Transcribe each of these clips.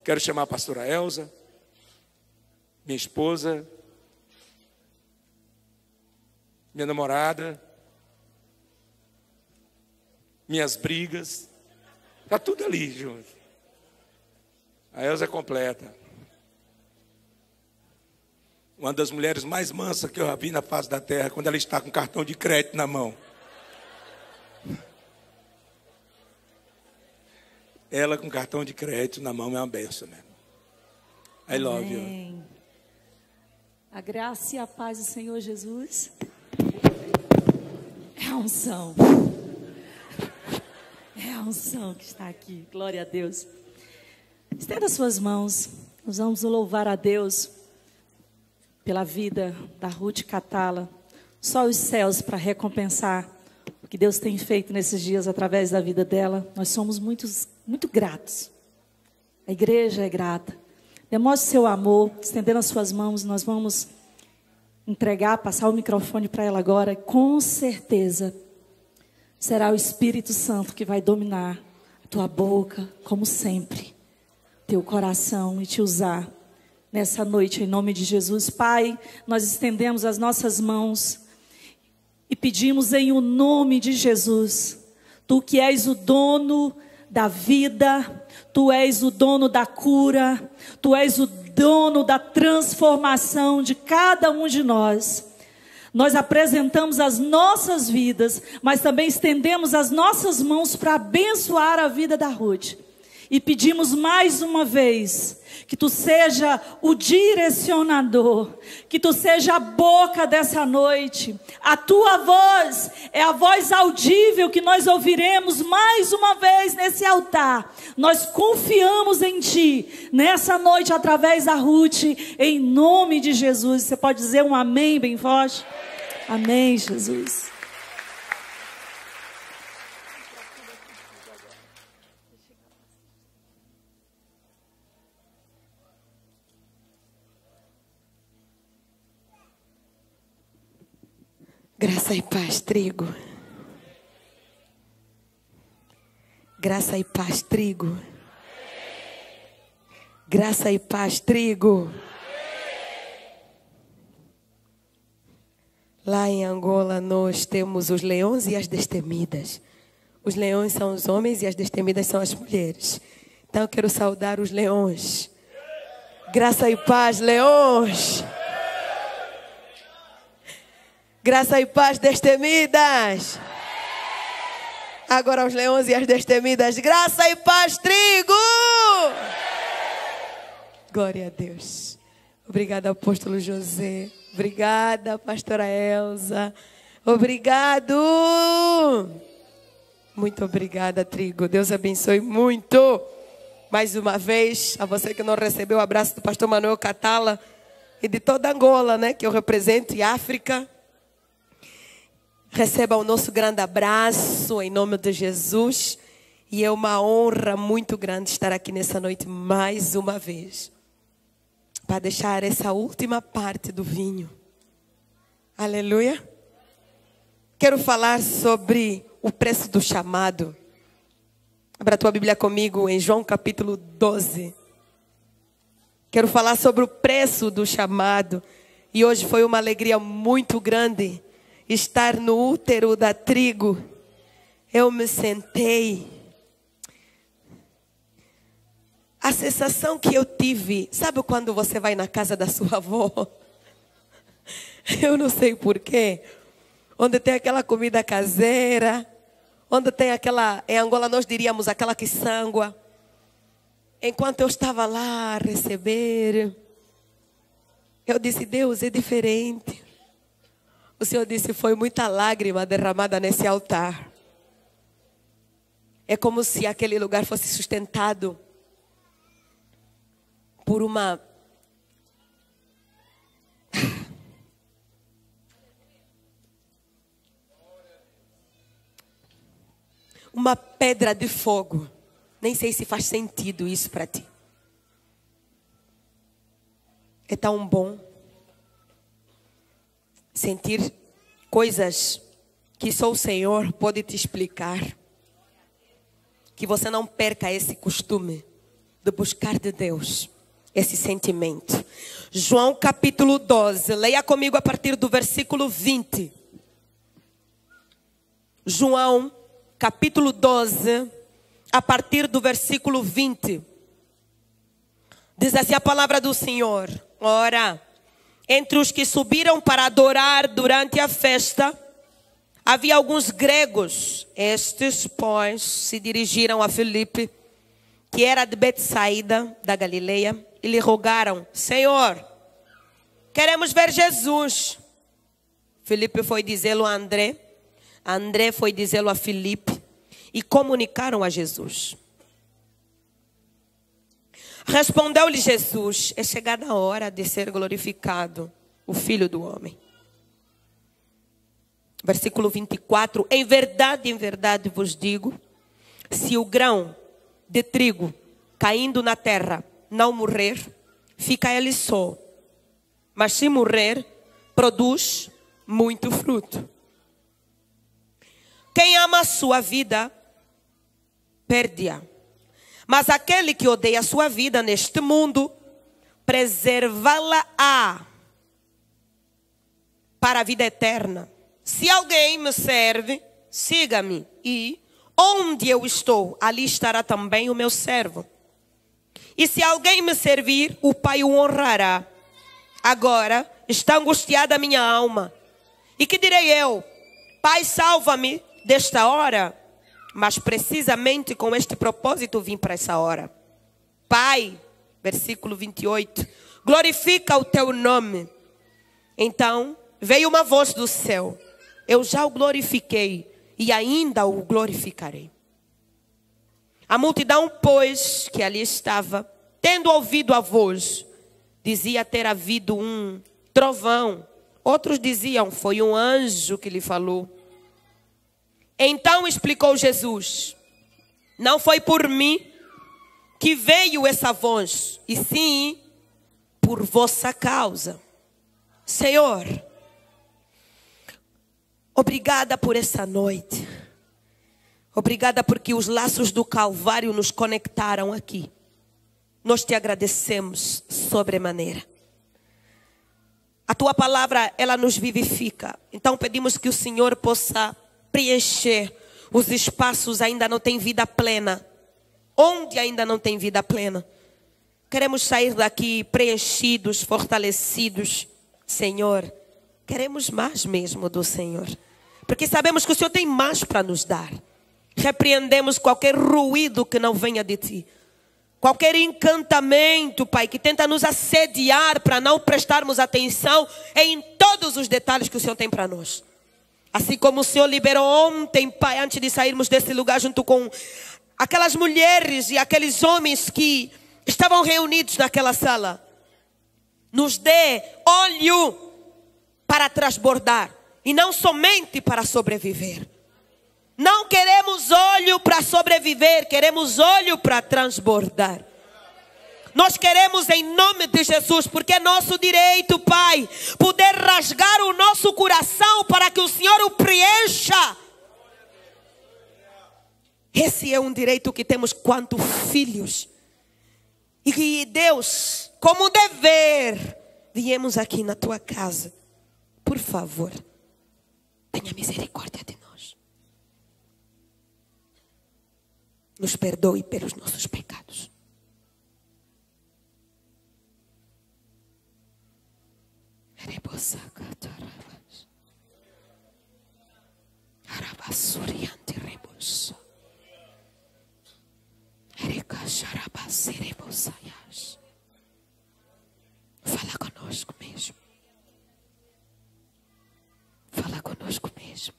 Quero chamar a pastora Elza, minha esposa, minha namorada, minhas brigas, está tudo ali junto. A Elza é completa. Uma das mulheres mais mansas que eu já vi na face da terra, quando ela está com cartão de crédito na mão. Ela com cartão de crédito na mão é uma benção, né? I love you. A graça e a paz do Senhor Jesus é a unção. É a unção que está aqui. Glória a Deus. Estenda suas mãos. Nós vamos louvar a Deus pela vida da Ruth Catala. Só os céus para recompensar o que Deus tem feito nesses dias através da vida dela. Nós somos muito gratos. A igreja é grata. Demonstre seu amor, estendendo as suas mãos. Nós vamos entregar, passar o microfone para ela agora. Com certeza será o Espírito Santo que vai dominar a tua boca, como sempre, teu coração, e te usar nessa noite, em nome de Jesus. Pai, nós estendemos as nossas mãos e pedimos em o nome de Jesus, Tu que és o dono da vida, Tu és o dono da cura, Tu és o dono da transformação de cada um de nós. Nós apresentamos as nossas vidas, mas também estendemos as nossas mãos para abençoar a vida da Ruth. E pedimos mais uma vez que Tu seja o direcionador, que Tu seja a boca dessa noite. A Tua voz é a voz audível que nós ouviremos mais uma vez nesse altar. Nós confiamos em Ti nessa noite através da Ruth, em nome de Jesus. Você pode dizer um amém bem forte? Amém, Jesus. Graça e paz, trigo. Graça e paz, trigo. Graça e paz, trigo. Lá em Angola nós temos os leões e as destemidas. Os leões são os homens e as destemidas são as mulheres. Então eu quero saudar os leões. Graça e paz, leões. Graça e paz, destemidas. Agora os leões e as destemidas. Graça e paz, trigo. Glória a Deus. Obrigada, apóstolo José. Obrigada, pastora Elza. Obrigado. Muito obrigada, trigo. Deus abençoe muito. Mais uma vez, a você que não recebeu o abraço do pastor Manuel Catala e de toda Angola, né, que eu represento, e África. Receba o nosso grande abraço em nome de Jesus. E é uma honra muito grande estar aqui nessa noite mais uma vez, para deixar essa última parte do vinho. Aleluia. Quero falar sobre o preço do chamado. Abra a tua Bíblia comigo em João capítulo 12. Quero falar sobre o preço do chamado. E hoje foi uma alegria muito grande estar no útero da trigo. Eu me sentei. A sensação que eu tive, sabe quando você vai na casa da sua avó? Eu não sei porquê. Onde tem aquela comida caseira, onde tem aquela, em Angola nós diríamos aquela quiçangua. Enquanto eu estava lá a receber, eu disse, Deus, é diferente. O Senhor disse, foi muita lágrima derramada nesse altar. É como se aquele lugar fosse sustentado por uma pedra de fogo. Nem sei se faz sentido isso para ti. É tão bom sentir coisas que só o Senhor pode te explicar. Que você não perca esse costume de buscar de Deus esse sentimento. João capítulo 12, leia comigo a partir do versículo 20. João capítulo 12, a partir do versículo 20. Diz assim a palavra do Senhor: ora, entre os que subiram para adorar durante a festa, havia alguns gregos. Estes, pois, se dirigiram a Filipe, que era de Betsaida, da Galileia, e lhe rogaram: Senhor, queremos ver Jesus. Filipe foi dizê-lo a André, André foi dizê-lo a Filipe, e comunicaram a Jesus. Respondeu-lhe Jesus: é chegada a hora de ser glorificado o Filho do Homem. Versículo 24: em verdade vos digo, se o grão de trigo caindo na terra não morrer, fica ele só. Mas se morrer, produz muito fruto. Quem ama a sua vida, perde-a. Mas aquele que odeia a sua vida neste mundo, preservá-la-á para a vida eterna. Se alguém me serve, siga-me, e onde eu estou, ali estará também o meu servo. E se alguém me servir, o Pai o honrará. Agora está angustiada a minha alma. E que direi eu? Pai, salva-me desta hora. Mas precisamente com este propósito vim para essa hora. Pai, versículo 28, glorifica o teu nome. Então veio uma voz do céu: eu já o glorifiquei e ainda o glorificarei. A multidão, pois, que ali estava, tendo ouvido a voz, dizia ter havido um trovão. Outros diziam: foi um anjo que lhe falou. Então explicou Jesus: não foi por mim que veio essa voz, e sim por vossa causa. Senhor, obrigada por essa noite. Obrigada porque os laços do Calvário nos conectaram aqui. Nós te agradecemos sobremaneira. A tua palavra, ela nos vivifica. Então pedimos que o Senhor possa preencher os espaços ainda não tem vida plena. Onde ainda não tem vida plena. Queremos sair daqui preenchidos, fortalecidos. Senhor, queremos mais mesmo do Senhor. Porque sabemos que o Senhor tem mais para nos dar. Repreendemos qualquer ruído que não venha de ti. Qualquer encantamento, Pai, que tenta nos assediar para não prestarmos atenção em todos os detalhes que o Senhor tem para nós. Assim como o Senhor liberou ontem, Pai, antes de sairmos desse lugar, junto com aquelas mulheres e aqueles homens que estavam reunidos naquela sala. Nos dê óleo para transbordar e não somente para sobreviver. Não queremos óleo para sobreviver, queremos óleo para transbordar. Nós queremos em nome de Jesus, porque é nosso direito, Pai, poder rasgar o nosso coração para que o Senhor o preencha. Esse é um direito que temos quanto filhos. E que Deus, como dever, viemos aqui na tua casa. Por favor, tenha misericórdia de nós. Nos perdoe pelos nossos pecados. Fala conosco mesmo. Fala conosco mesmo.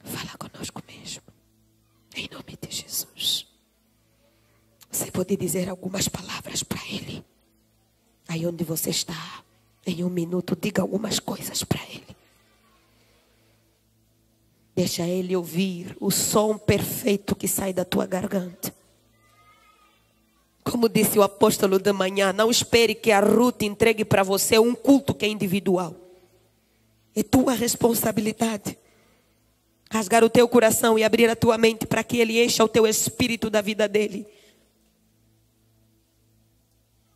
Fala conosco mesmo. Em nome de Jesus. Você pode dizer algumas palavras para Ele. Aí onde você está, em um minuto, diga algumas coisas para Ele. Deixa Ele ouvir o som perfeito que sai da tua garganta. Como disse o apóstolo de manhã, não espere que a Ruth entregue para você um culto que é individual. É tua responsabilidade. Rasgar o teu coração e abrir a tua mente para que Ele encha o teu espírito da vida dEle.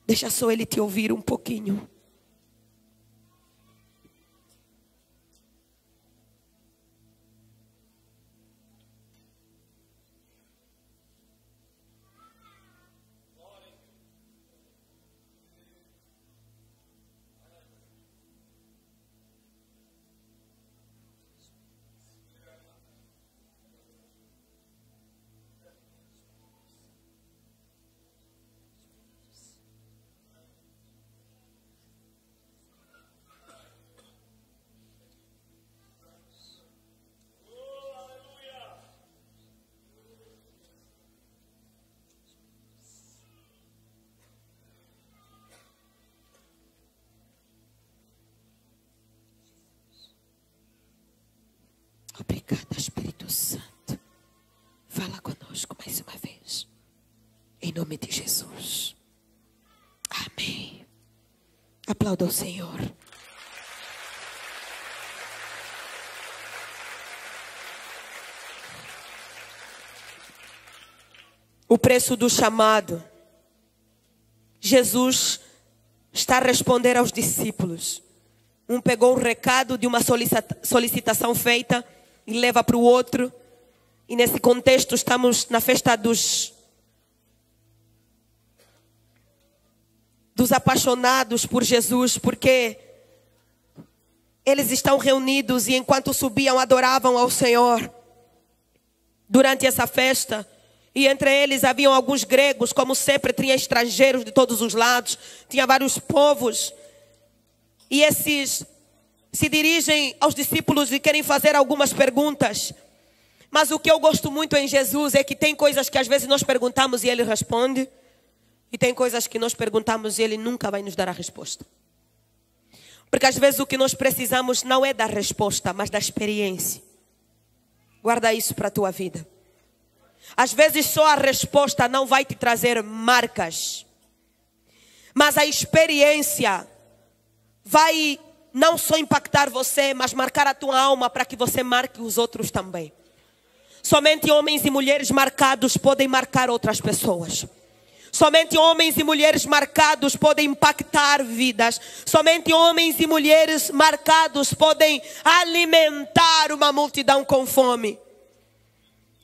Deixa só ele te ouvir um pouquinho. Obrigada, Espírito Santo. Fala conosco mais uma vez. Em nome de Jesus. Amém. Aplauda o Senhor. O preço do chamado. Jesus está a responder aos discípulos. Um pegou o recado de uma solicitação feita e leva para o outro. E nesse contexto estamos na festa dos apaixonados por Jesus, porque eles estão reunidos e enquanto subiam adoravam ao Senhor durante essa festa. E entre eles haviam alguns gregos, como sempre tinha estrangeiros de todos os lados, tinha vários povos. E esses se dirigem aos discípulos e querem fazer algumas perguntas. Mas o que eu gosto muito em Jesus é que tem coisas que às vezes nós perguntamos e Ele responde. E tem coisas que nós perguntamos e Ele nunca vai nos dar a resposta. Porque às vezes o que nós precisamos não é da resposta, mas da experiência. Guarda isso para a tua vida. Às vezes só a resposta não vai te trazer marcas. Mas a experiência vai não só impactar você, mas marcar a tua alma para que você marque os outros também. Somente homens e mulheres marcados podem marcar outras pessoas. Somente homens e mulheres marcados podem impactar vidas. Somente homens e mulheres marcados podem alimentar uma multidão com fome.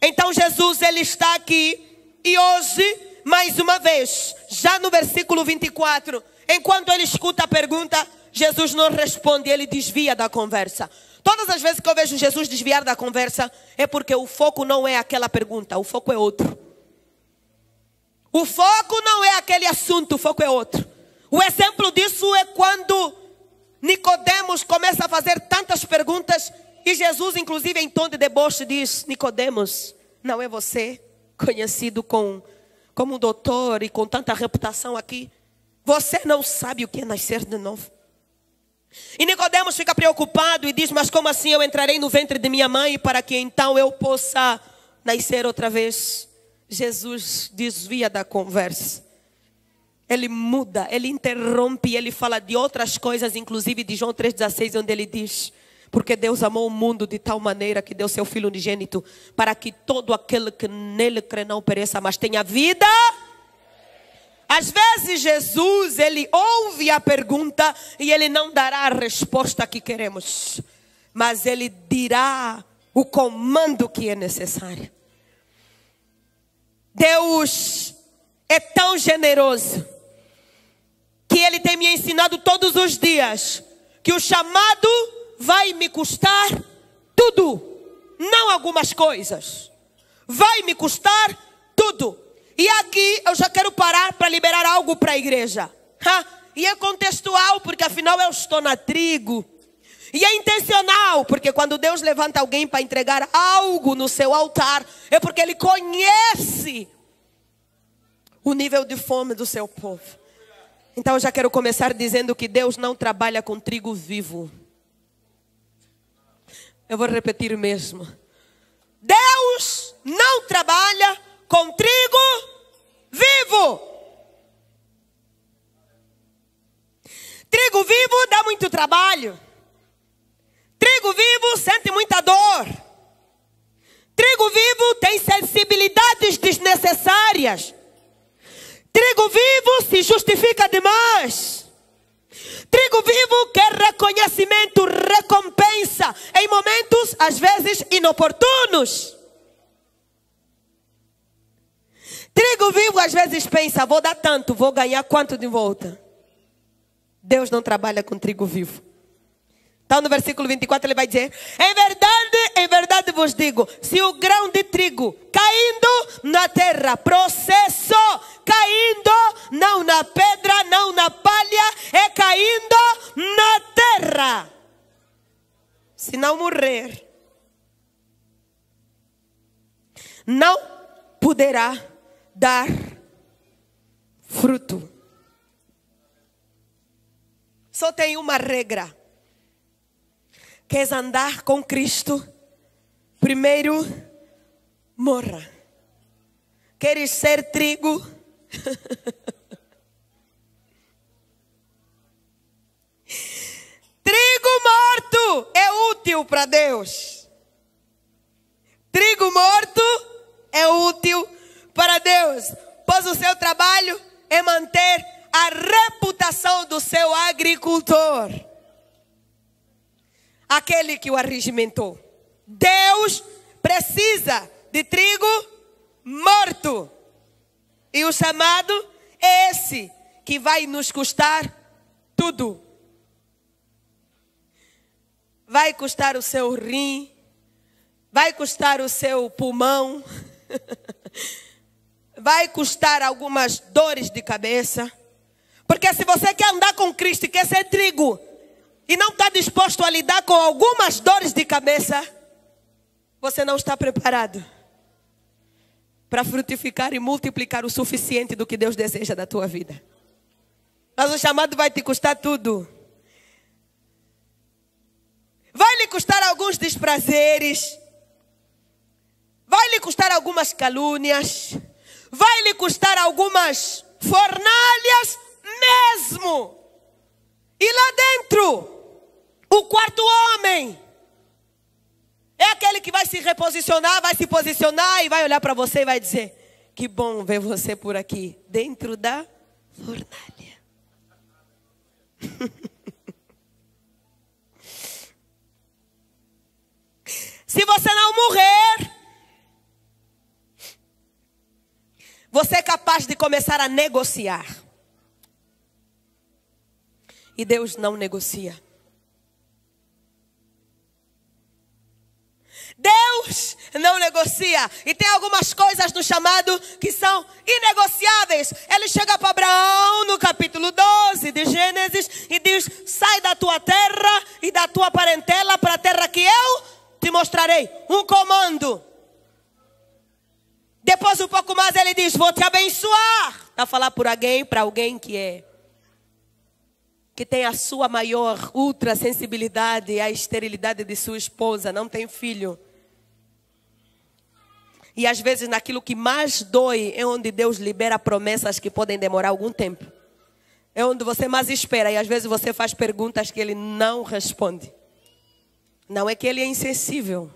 Então Jesus, Ele está aqui e hoje, mais uma vez, já no versículo 24, enquanto ele escuta a pergunta, Jesus não responde, ele desvia da conversa. Todas as vezes que eu vejo Jesus desviar da conversa, é porque o foco não é aquela pergunta, o foco é outro. O foco não é aquele assunto, o foco é outro. O exemplo disso é quando Nicodemos começa a fazer tantas perguntas e Jesus, inclusive em tom de deboche, diz: Nicodemos, não é você conhecido como um doutor e com tanta reputação aqui? Você não sabe o que é nascer de novo? E Nicodemos fica preocupado e diz: mas como assim eu entrarei no ventre de minha mãe para que então eu possa nascer outra vez? Jesus desvia da conversa. Ele muda, ele interrompe, ele fala de outras coisas, inclusive de João 3,16, onde ele diz: porque Deus amou o mundo de tal maneira que deu seu Filho unigênito, para que todo aquele que nele crê não pereça, mas tenha vida. Às vezes Jesus, ele ouve a pergunta e ele não dará a resposta que queremos, mas ele dirá o comando que é necessário. Deus é tão generoso que Ele tem me ensinado todos os dias que o chamado vai me custar tudo, não algumas coisas. Vai me custar tudo. E aqui eu já quero parar para liberar algo para a igreja. E é contextual, porque afinal eu estou na trigo. E é intencional, porque quando Deus levanta alguém para entregar algo no seu altar, é porque Ele conhece o nível de fome do seu povo. Então eu já quero começar dizendo que Deus não trabalha com trigo vivo. Eu vou repetir mesmo. Deus não trabalha com trigo vivo. Trigo vivo dá muito trabalho. Trigo vivo sente muita dor. Trigo vivo tem sensibilidades desnecessárias. Trigo vivo se se justifica demais. Trigo vivo quer reconhecimento, recompensa em momentos, às vezes, inoportunos. Trigo vivo às vezes pensa, vou dar tanto, vou ganhar quanto de volta. Deus não trabalha com trigo vivo. Então no versículo 24 ele vai dizer: em verdade vos digo, se o grão de trigo caindo na terra, processo, caindo, não na pedra, não na palha, é caindo na terra. Se não morrer, não poderá dar fruto. Só tem uma regra. Queres andar com Cristo? Primeiro, morra. Queres ser trigo? Trigo morto é útil para Deus. Trigo morto é útil para Deus, pois o seu trabalho é manter a reputação do seu agricultor, aquele que o arregimentou. Deus precisa de trigo morto. E o chamado é esse, que vai nos custar tudo. Vai custar o seu rim, vai custar o seu pulmão, vai custar algumas dores de cabeça. Porque se você quer andar com Cristo e quer ser trigo, e não está disposto a lidar com algumas dores de cabeça, você não está preparado para frutificar e multiplicar o suficiente do que Deus deseja da tua vida. Mas o chamado vai te custar tudo. Vai lhe custar alguns desprazeres, vai lhe custar algumas calúnias, vai lhe custar algumas fornalhas mesmo. E lá dentro, o quarto homem é aquele que vai se reposicionar, vai se posicionar e vai olhar para você e vai dizer: que bom ver você por aqui, dentro da fornalha. Se você não morrer, você é capaz de começar a negociar. E Deus não negocia. Deus não negocia. E tem algumas coisas no chamado que são inegociáveis. Ele chega para Abraão no capítulo 12 de Gênesis e diz: sai da tua terra e da tua parentela para a terra que eu te mostrarei. Um comando. Depois um pouco mais ele diz: vou te abençoar. Está a falar para alguém que tem a sua maior ultra sensibilidade à esterilidade de sua esposa, não tem filho. E às vezes naquilo que mais dói é onde Deus libera promessas que podem demorar algum tempo. É onde você mais espera e às vezes você faz perguntas que Ele não responde. Não é que Ele é insensível,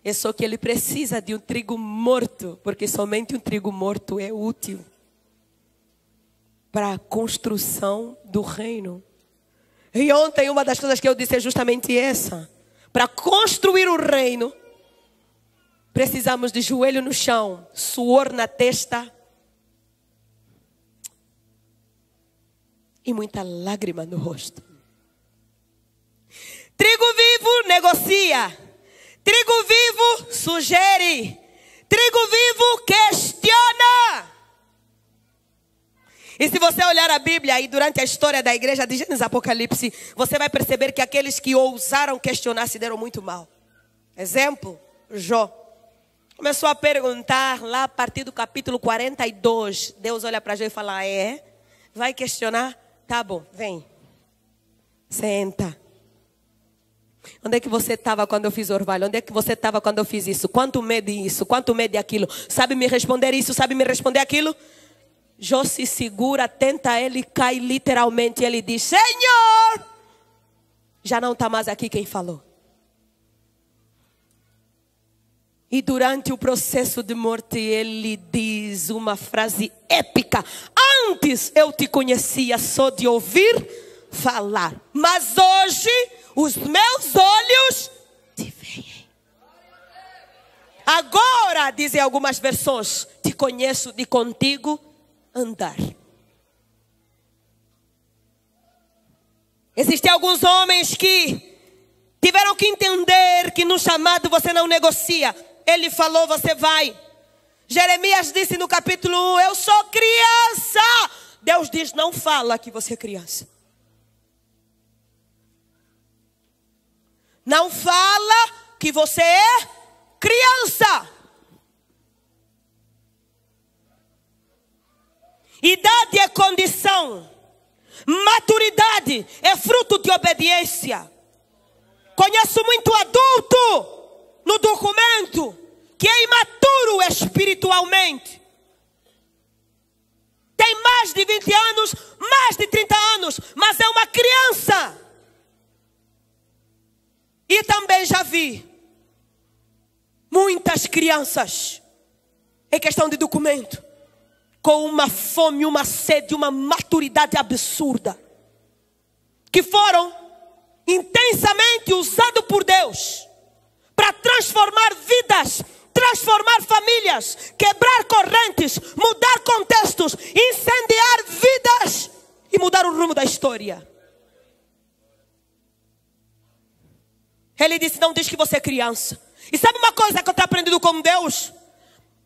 é só que Ele precisa de um trigo morto, porque somente um trigo morto é útil para a construção do reino. E ontem uma das coisas que eu disse é justamente essa. Para construir o reino, precisamos de joelho no chão, suor na testa e muita lágrima no rosto. Trigo vivo negocia. Trigo vivo sugere. Trigo vivo questiona. E se você olhar a Bíblia e durante a história da igreja de Gênesis e Apocalipse, você vai perceber que aqueles que ousaram questionar se deram muito mal. Exemplo, Jó. Começou a perguntar lá a partir do capítulo 42. Deus olha para Jó e fala: vai questionar? Tá bom, vem. Senta. Onde é que você estava quando eu fiz orvalho? Onde é que você estava quando eu fiz isso? Quanto medo isso? Quanto medo aquilo? Sabe me responder isso? Sabe me responder aquilo? Jó se segura, tenta ele, cai literalmente. Ele diz: Senhor, já não está mais aqui quem falou. E durante o processo de morte ele diz uma frase épica: Antes eu te conhecia só de ouvir falar, mas hoje os meus olhos te veem. Agora, dizem algumas versões, te conheço de contigo andar. Existem alguns homens que tiveram que entender que no chamado você não negocia. Ele falou, você vai. Jeremias disse no capítulo 1, eu sou criança. Deus diz, não fala que você é criança. Não fala que você é criança. Idade é condição. Maturidade é fruto de obediência. Conheço muito adulto no documento que é imaturo espiritualmente. Tem mais de 20 anos, mais de 30 anos, mas é uma criança. E também já vi muitas crianças, em questão de documento, com uma fome, uma sede, uma maturidade absurda, que foram intensamente usados por Deus para transformar vidas, transformar famílias, quebrar correntes, mudar contextos, incendiar vidas e mudar o rumo da história. Ele disse, não diz que você é criança. E sabe uma coisa que eu tenho aprendido com Deus?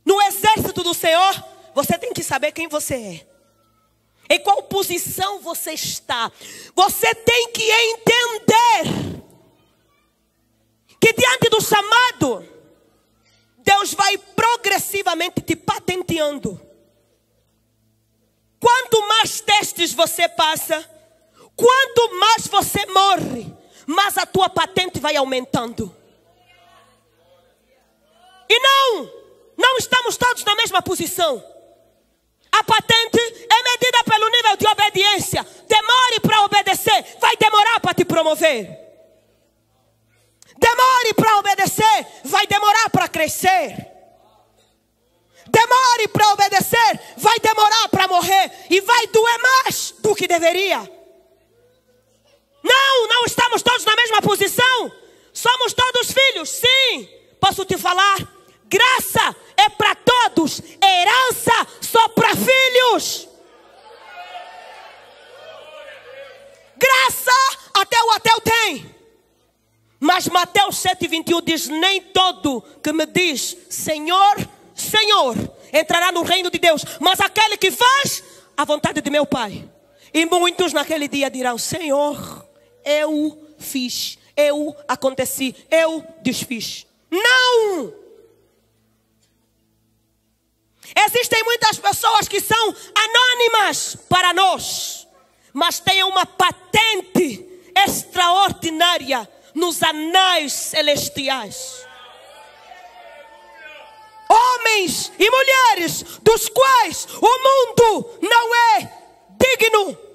No exército do Senhor, você tem que saber quem você é. Em qual posição você está. Você tem que entender que diante do chamado, Deus vai progressivamente te patenteando. Quanto mais testes você passa, quanto mais você morre, mais a tua patente vai aumentando. E não estamos todos na mesma posição. A patente é medida pelo nível de obediência. Demore para obedecer, vai demorar para te promover. Demore para obedecer, vai demorar para crescer. Demore para obedecer, vai demorar para morrer. E vai doer mais do que deveria. Não estamos todos na mesma posição. Somos todos filhos, sim. Posso te falar, graça é para todos, herança só para filhos. Graça até o ateu tem. Mas Mateus 7,21 diz, nem todo que me diz Senhor, Senhor, entrará no reino de Deus, mas aquele que faz a vontade de meu Pai. E muitos naquele dia dirão, Senhor, eu fiz, eu aconteci, eu desfiz. Não! Existem muitas pessoas que são anônimas para nós, mas têm uma patente extraordinária nos anais celestiais. Homens e mulheres dos quais o mundo não é digno.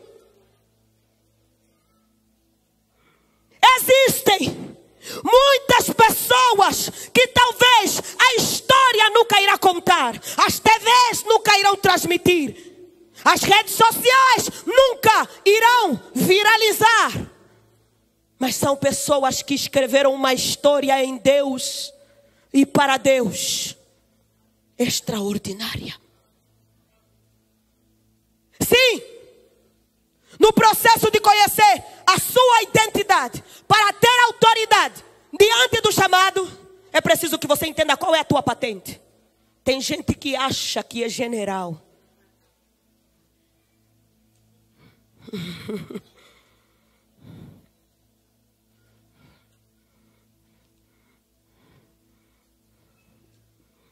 Existem muitas pessoas que talvez a história nunca irá contar, as TVs nunca irão transmitir, as redes sociais nunca irão viralizar, mas são pessoas que escreveram uma história em Deus e para Deus extraordinária. Sim, no processo de conhecer a sua identidade, para ter autoridade diante do chamado, é preciso que você entenda qual é a tua patente. Tem gente que acha que é general.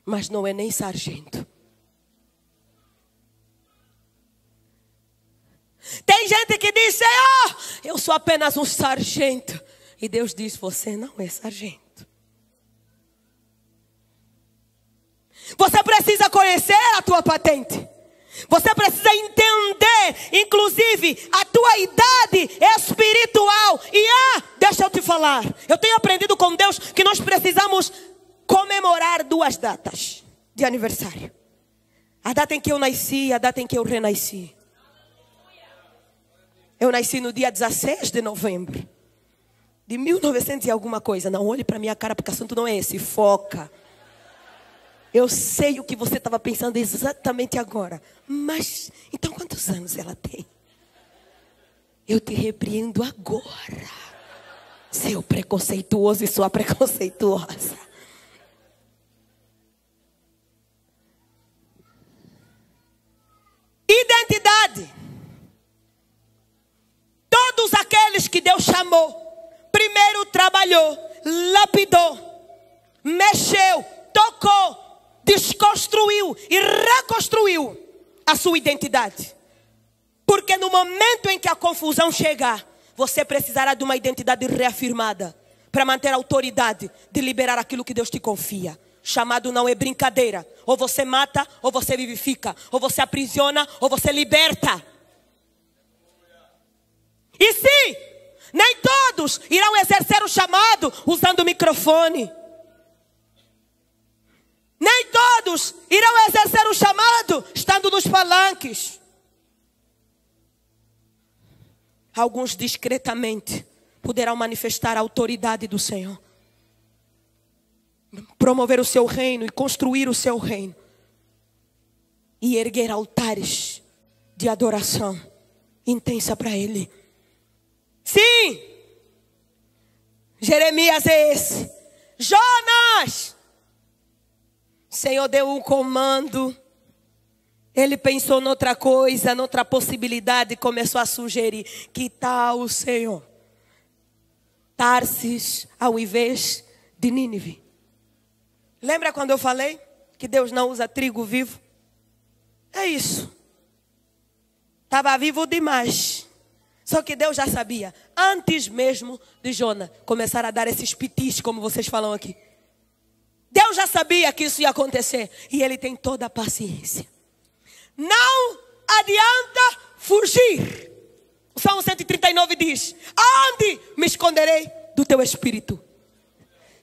Mas não é nem sargento. Tem gente que diz, Senhor, eu sou apenas um sargento. E Deus diz, você não é sargento. Você precisa conhecer a tua patente. Você precisa entender, inclusive, a tua idade espiritual. E deixa eu te falar, eu tenho aprendido com Deus que nós precisamos comemorar 2 datas de aniversário. A data em que eu nasci e a data em que eu renasci. Eu nasci no dia 16 de novembro de 1900 e alguma coisa. Não olhe para minha cara porque o assunto não é esse. Foca. Eu sei o que você estava pensando exatamente agora. Mas, então quantos anos ela tem? Eu te repreendo agora. Seu preconceituoso e sua preconceituosa. Identidade. Todos aqueles que Deus chamou, primeiro trabalhou, lapidou, mexeu, tocou, desconstruiu e reconstruiu a sua identidade. Porque no momento em que a confusão chegar, você precisará de uma identidade reafirmada para manter a autoridade de liberar aquilo que Deus te confia. Chamado não é brincadeira. Ou você mata, ou você vivifica. Ou você aprisiona, ou você liberta. E sim, nem todos irão exercer o chamado usando o microfone. Nem todos irão exercer o chamado estando nos palanques. Alguns discretamente poderão manifestar a autoridade do Senhor. Promover o seu reino e construir o seu reino. E erguer altares de adoração intensa para Ele. Sim! Jeremias é esse. Jonas! O Senhor deu um comando. Ele pensou noutra coisa, noutra possibilidade e começou a sugerir. Que tal o Senhor? Tarsis ao invés de Nínive. Lembra quando eu falei que Deus não usa trigo vivo? É isso. Estava vivo demais. Só que Deus já sabia. Antes mesmo de Jonas começar a dar esses pitis, como vocês falam aqui. Deus já sabia que isso ia acontecer. E Ele tem toda a paciência. Não adianta fugir. O Salmo 139 diz: onde me esconderei do teu espírito?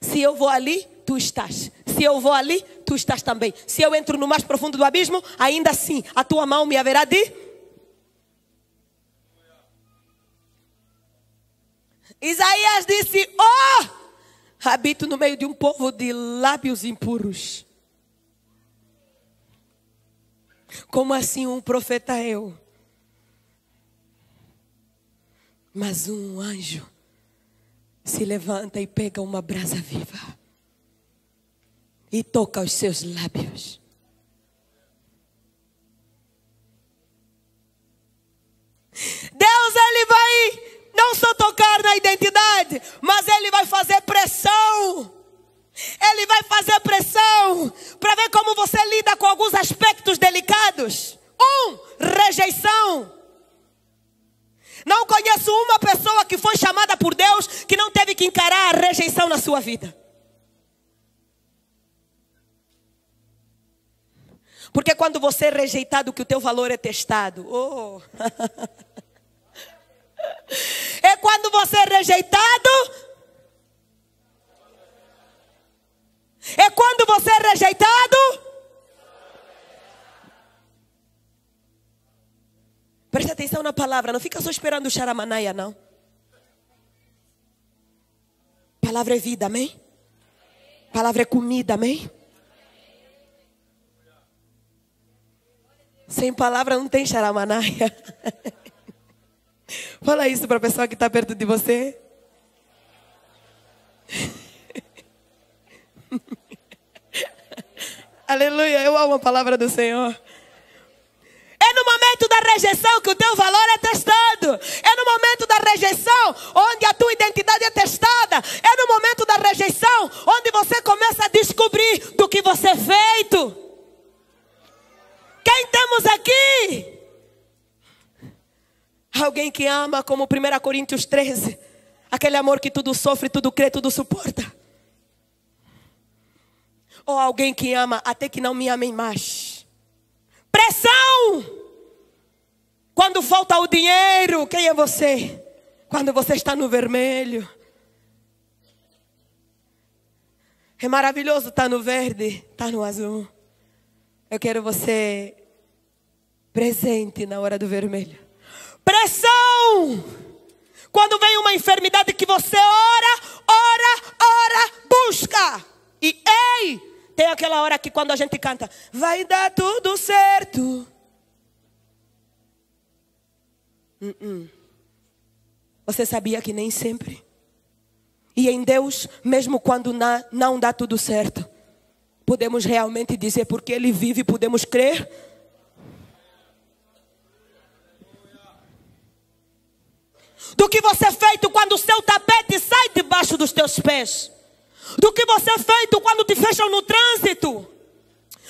Se eu vou ali, tu estás. Se eu vou ali, tu estás também. Se eu entro no mais profundo do abismo, ainda assim a tua mão me haverá de... Isaías disse: habito no meio de um povo de lábios impuros. Como assim um profeta eu? Mas um anjo se levanta e pega uma brasa viva e toca os seus lábios. Deus, Ele vai não só tocar na identidade, mas Ele vai fazer pressão. Ele vai fazer pressão para ver como você lida com alguns aspectos delicados. Rejeição. Não conheço uma pessoa que foi chamada por Deus que não teve que encarar a rejeição na sua vida. Porque quando você é rejeitado, que o teu valor é testado. É quando você é rejeitado. É quando você é rejeitado. Preste atenção na palavra. Não fica só esperando o charamanaia, não. Palavra é vida, amém? Palavra é comida, amém? Sem palavra não tem charamanaia. Fala isso para a pessoa que está perto de você. Aleluia, eu amo a palavra do Senhor. É no momento da rejeição que o teu valor é testado. É no momento da rejeição onde a tua identidade é testada. É no momento da rejeição onde você começa a descobrir do que você é feito. Quem temos aqui? Alguém que ama como 1 Coríntios 13. Aquele amor que tudo sofre, tudo crê, tudo suporta. Ou alguém que ama até que não me amem mais. Pressão! Quando falta o dinheiro, quem é você? Quando você está no vermelho. É maravilhoso estar no verde, estar no azul. Eu quero você presente na hora do vermelho. Pressão. Quando vem uma enfermidade que você ora, busca. E ei, tem aquela hora que quando a gente canta, vai dar tudo certo. Você sabia que nem sempre? E em Deus, mesmo quando não dá tudo certo, podemos realmente dizer porque Ele vive, podemos crer. Do que você é feito quando o seu tapete sai debaixo dos teus pés. Do que você é feito quando te fecham no trânsito.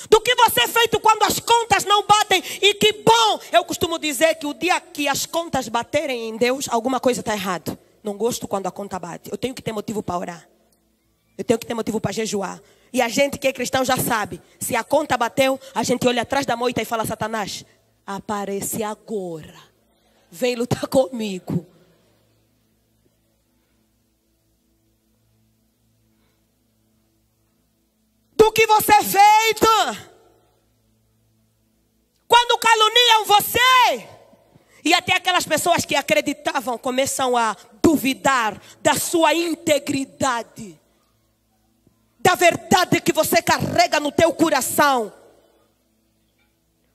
Do que você é feito quando as contas não batem. E que bom, eu costumo dizer que o dia que as contas baterem em Deus, alguma coisa está errada. Não gosto quando a conta bate. Eu tenho que ter motivo para orar. Eu tenho que ter motivo para jejuar. E a gente que é cristão já sabe. Se a conta bateu, a gente olha atrás da moita e fala, Satanás, aparece agora. Vem lutar comigo. Do que você é feito. Quando caluniam você. E até aquelas pessoas que acreditavam começam a duvidar da sua integridade. Da verdade que você carrega no teu coração.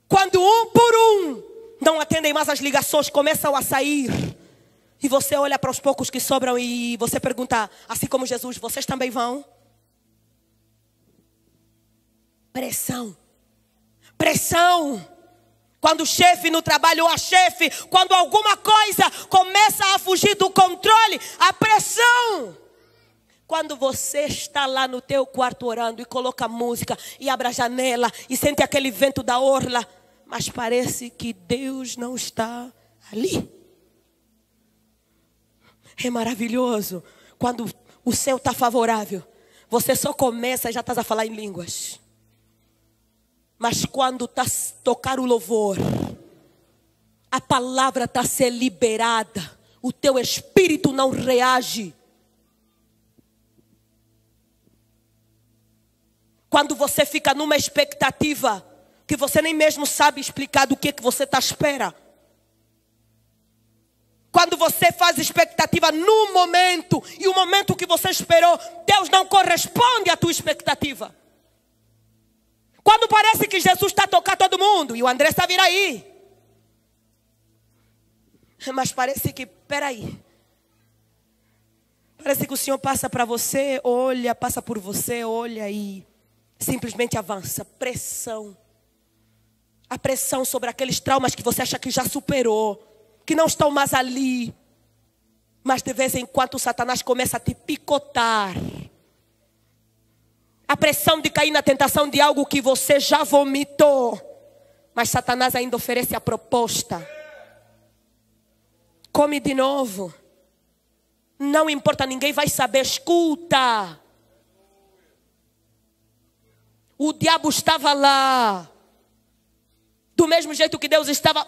Quando um por um não atendem mais as ligações, começam a sair. E você olha para os poucos que sobram e você pergunta, assim como Jesus, vocês também vão? Pressão. Pressão. Quando o chefe no trabalho ou a chefe, quando alguma coisa começa a fugir do controle, a pressão. Quando você está lá no teu quarto orando e coloca música e abre a janela e sente aquele vento da orla, mas parece que Deus não está ali. É maravilhoso quando o céu está favorável. Você só começa e já está a falar em línguas. Mas quando está a tocar o louvor, a palavra está a ser liberada, o teu espírito não reage. Quando você fica numa expectativa que você nem mesmo sabe explicar do que você está à espera. Quando você faz expectativa no momento e o momento que você esperou, Deus não corresponde à tua expectativa. Quando parece que Jesus está a tocar todo mundo e o André está a vir aí. Mas parece que, peraí. Parece que o Senhor passa para você, olha, passa por você, olha e simplesmente avança. Pressão. A pressão sobre aqueles traumas que você acha que já superou, que não estão mais ali. Mas de vez em quando o Satanás começa a te picotar. A pressão de cair na tentação de algo que você já vomitou. Mas Satanás ainda oferece a proposta. Come de novo. Não importa, ninguém vai saber. Escuta. O diabo estava lá. Do mesmo jeito que Deus estava.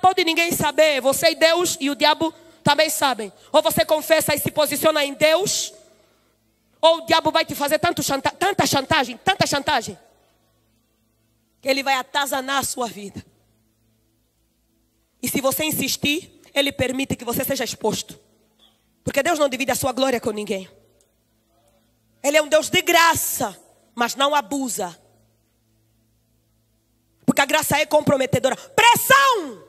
Pode ninguém saber. Você e Deus e o diabo também sabem. Ou você confessa e se posiciona em Deus. Ou o diabo vai te fazer tanta chantagem, que ele vai atazanar a sua vida. E se você insistir, ele permite que você seja exposto. Porque Deus não divide a sua glória com ninguém. Ele é um Deus de graça, mas não abusa. Porque a graça é comprometedora. Pressão!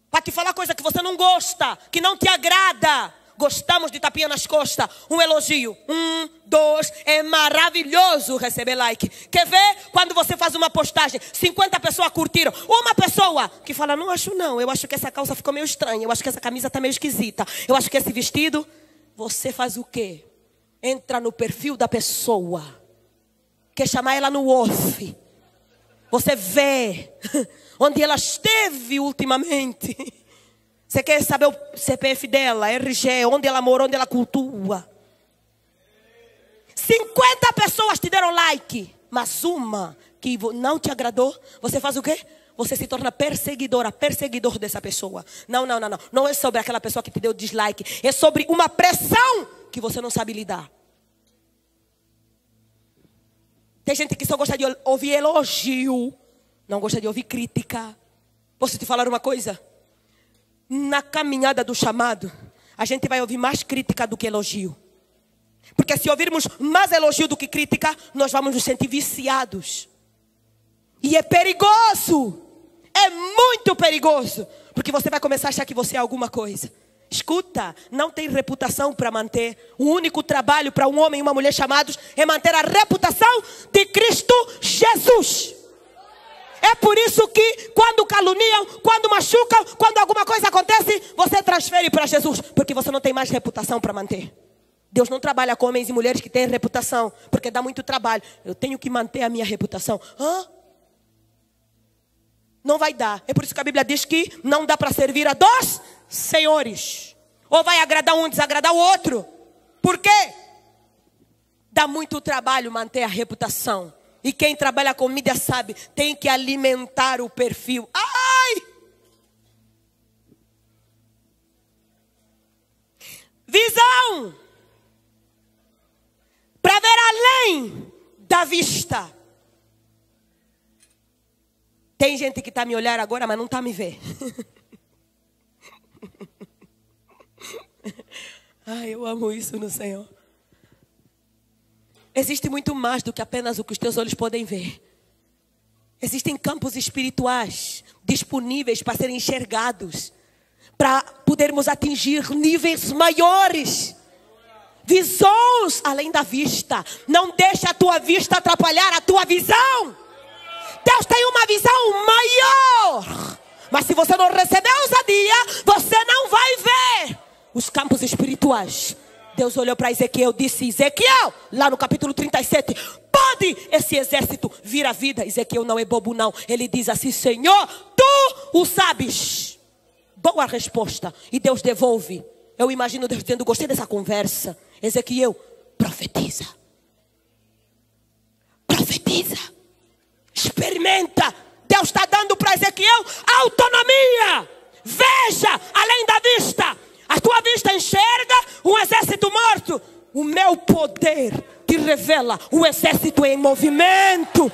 Para te falar coisa que você não gosta, que não te agrada. Gostamos de tapinha nas costas, um elogio. 1, 2, é maravilhoso receber like. Quer ver? Quando você faz uma postagem, 50 pessoas curtiram. Uma pessoa que fala, não acho não, eu acho que essa calça ficou meio estranha, eu acho que essa camisa está meio esquisita, eu acho que esse vestido. Você faz o quê? Entra no perfil da pessoa, quer chamar ela no off. Você vê onde ela esteve ultimamente. Você quer saber o CPF dela, RG, onde ela mora, onde ela cultua. 50 pessoas te deram like, mas uma que não te agradou, você faz o quê? Você se torna perseguidor dessa pessoa. Não. Não é sobre aquela pessoa que te deu dislike. É sobre uma pressão que você não sabe lidar. Tem gente que só gosta de ouvir elogio, não gosta de ouvir crítica. Posso te falar uma coisa? na caminhada do chamado, a gente vai ouvir mais crítica do que elogio. Porque se ouvirmos mais elogio do que crítica, nós vamos nos sentir viciados. E é perigoso. É muito perigoso. Porque você vai começar a achar que você é alguma coisa. Escuta, não tem reputação para manter. O único trabalho para um homem e uma mulher chamados é manter a reputação de Cristo Jesus. É por isso que quando caluniam, quando machucam, quando alguma coisa acontece, você transfere para Jesus. Porque você não tem mais reputação para manter. Deus não trabalha com homens e mulheres que têm reputação. Porque dá muito trabalho. Eu tenho que manter a minha reputação. Não vai dar. É por isso que a Bíblia diz que não dá para servir a dois senhores. Ou vai agradar um, desagradar o outro. Por quê? Dá muito trabalho manter a reputação. E quem trabalha com mídia sabe, tem que alimentar o perfil. Ai! Visão. Para ver além da vista. Tem gente que está me olhando agora, mas não está me vendo. Ai, eu amo isso no Senhor. Existe muito mais do que apenas o que os teus olhos podem ver. Existem campos espirituais disponíveis para serem enxergados, para podermos atingir níveis maiores. Visões além da vista. Não deixa a tua vista atrapalhar a tua visão. Deus tem uma visão maior. Mas se você não receber ousadia, você não vai ver os campos espirituais. Deus olhou para Ezequiel e disse: Ezequiel, lá no capítulo 37, pode esse exército vir à vida? Ezequiel não é bobo não. Ele diz assim: Senhor, tu o sabes. Boa resposta. E Deus devolve. Eu imagino Deus dizendo: gostei dessa conversa. Ezequiel, profetiza. Profetiza. Experimenta. Deus está dando para Ezequiel autonomia. Veja além da vista. A tua vista enxerga um exército morto. O meu poder te revela o exército em movimento.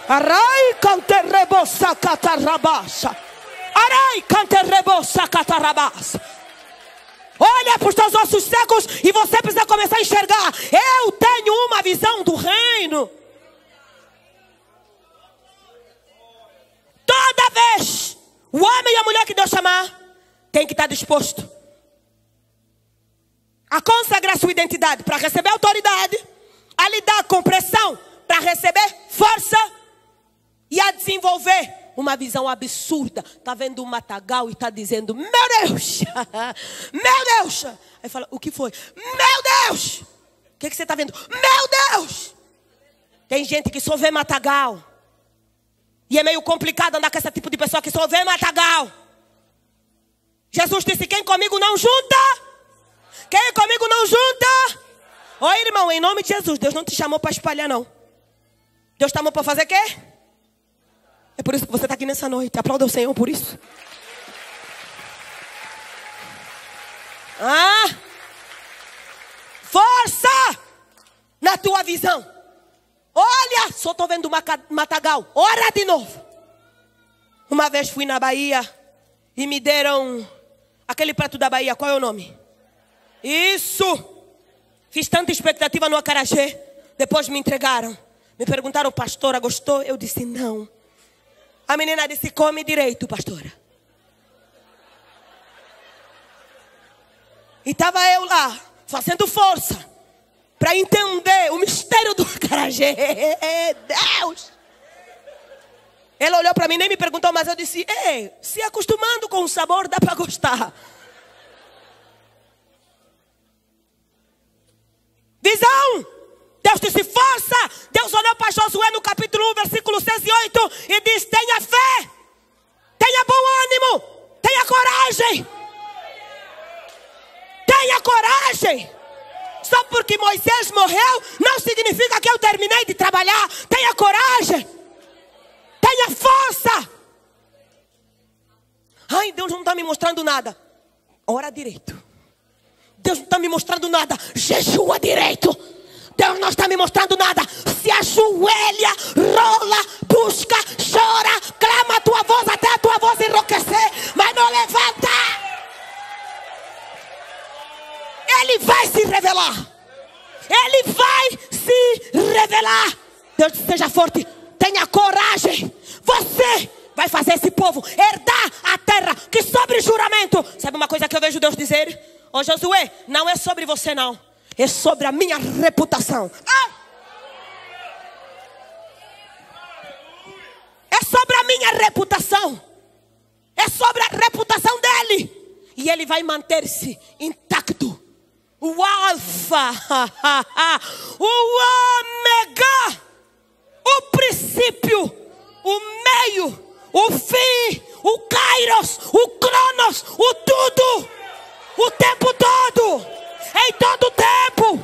Arai canterrebosa catarrabasa. Arai canterrebosa catarrabasa. Olha para os teus ossos secos e você precisa começar a enxergar. Eu tenho uma visão do reino. Toda vez o homem e a mulher que Deus chamar tem que estar disposto a consagrar sua identidade para receber autoridade, a lidar com pressão para receber força e a desenvolver uma visão absurda. Está vendo um matagal e está dizendo: meu Deus, meu Deus. Aí fala: o que foi? Meu Deus. O que você está vendo? Meu Deus. Tem gente que só vê matagal. E é meio complicado andar com esse tipo de pessoa que só vê matagal. Jesus disse: quem comigo não junta, quem comigo não junta. Oi, irmão, em nome de Jesus, Deus não te chamou para espalhar, não. Deus te chamou para fazer o quê? É por isso que você está aqui nessa noite. Aplauda o Senhor por isso. Força na tua visão. Olha, só estou vendo matagal. Ora de novo. Uma vez fui na Bahia e me deram aquele prato da Bahia. Qual é o nome? Isso. Fiz tanta expectativa no acarajé. Depois me entregaram. Me perguntaram: pastora, gostou? Eu disse: não. A menina disse: come direito, pastora. E estava eu lá, fazendo força para entender o mistério do acarajé. Deus! Ela olhou para mim, nem me perguntou, mas eu disse: ei, se acostumando com o sabor, dá para gostar. Visão! Deus disse: força! Deus olhou para Josué no capítulo 1, versículo 6 e 8 e diz: tenha fé, tenha bom ânimo, tenha coragem. Tenha coragem. Só porque Moisés morreu não significa que eu terminei de trabalhar. Tenha coragem. Tenha força. Ai, Deus não está me mostrando nada. Ora direito. Deus não está me mostrando nada. Jejua direito. Deus não está me mostrando nada. Se ajoelha, rola, busca, chora, clama a tua voz até a tua voz enrouquecer, mas não levanta. Ele vai se revelar. Ele vai se revelar. Deus seja forte. Tenha coragem. Você vai fazer esse povo herdar a terra que sobre juramento. Sabe uma coisa que eu vejo Deus dizer? Ô Josué, não é sobre você não. É sobre a minha reputação. É sobre a minha reputação. É sobre a reputação dele. E ele vai manter-se intacto. O alfa, o ômega, o princípio, o meio, o fim, o kairos, o cronos, o tudo, o tempo todo, em todo tempo.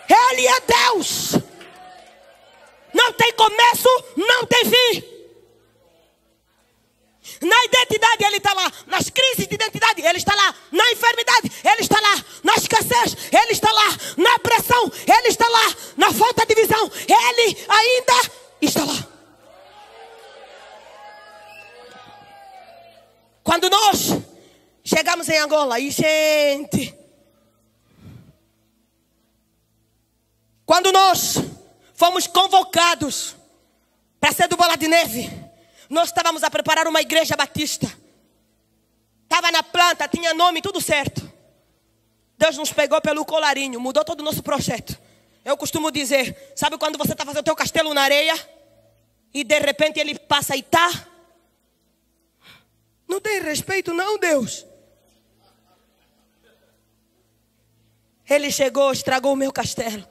Ele é Deus. Não tem começo, não tem fim. Na identidade Ele está lá. Nas crises de identidade Ele está lá. Na enfermidade Ele está lá. Na escassez Ele está lá. Na pressão Ele está lá. Na falta de visão Ele ainda está lá. Quando nós chegamos em Angola, e gente, quando nós fomos convocados para ser do Bola de Neve, nós estávamos a preparar uma igreja batista. Estava na planta, tinha nome, tudo certo. Deus nos pegou pelo colarinho, mudou todo o nosso projeto. Eu costumo dizer, sabe quando você está fazendo o teu castelo na areia e de repente ele passa e tá? Não tem respeito não, Deus. Ele chegou, estragou o meu castelo.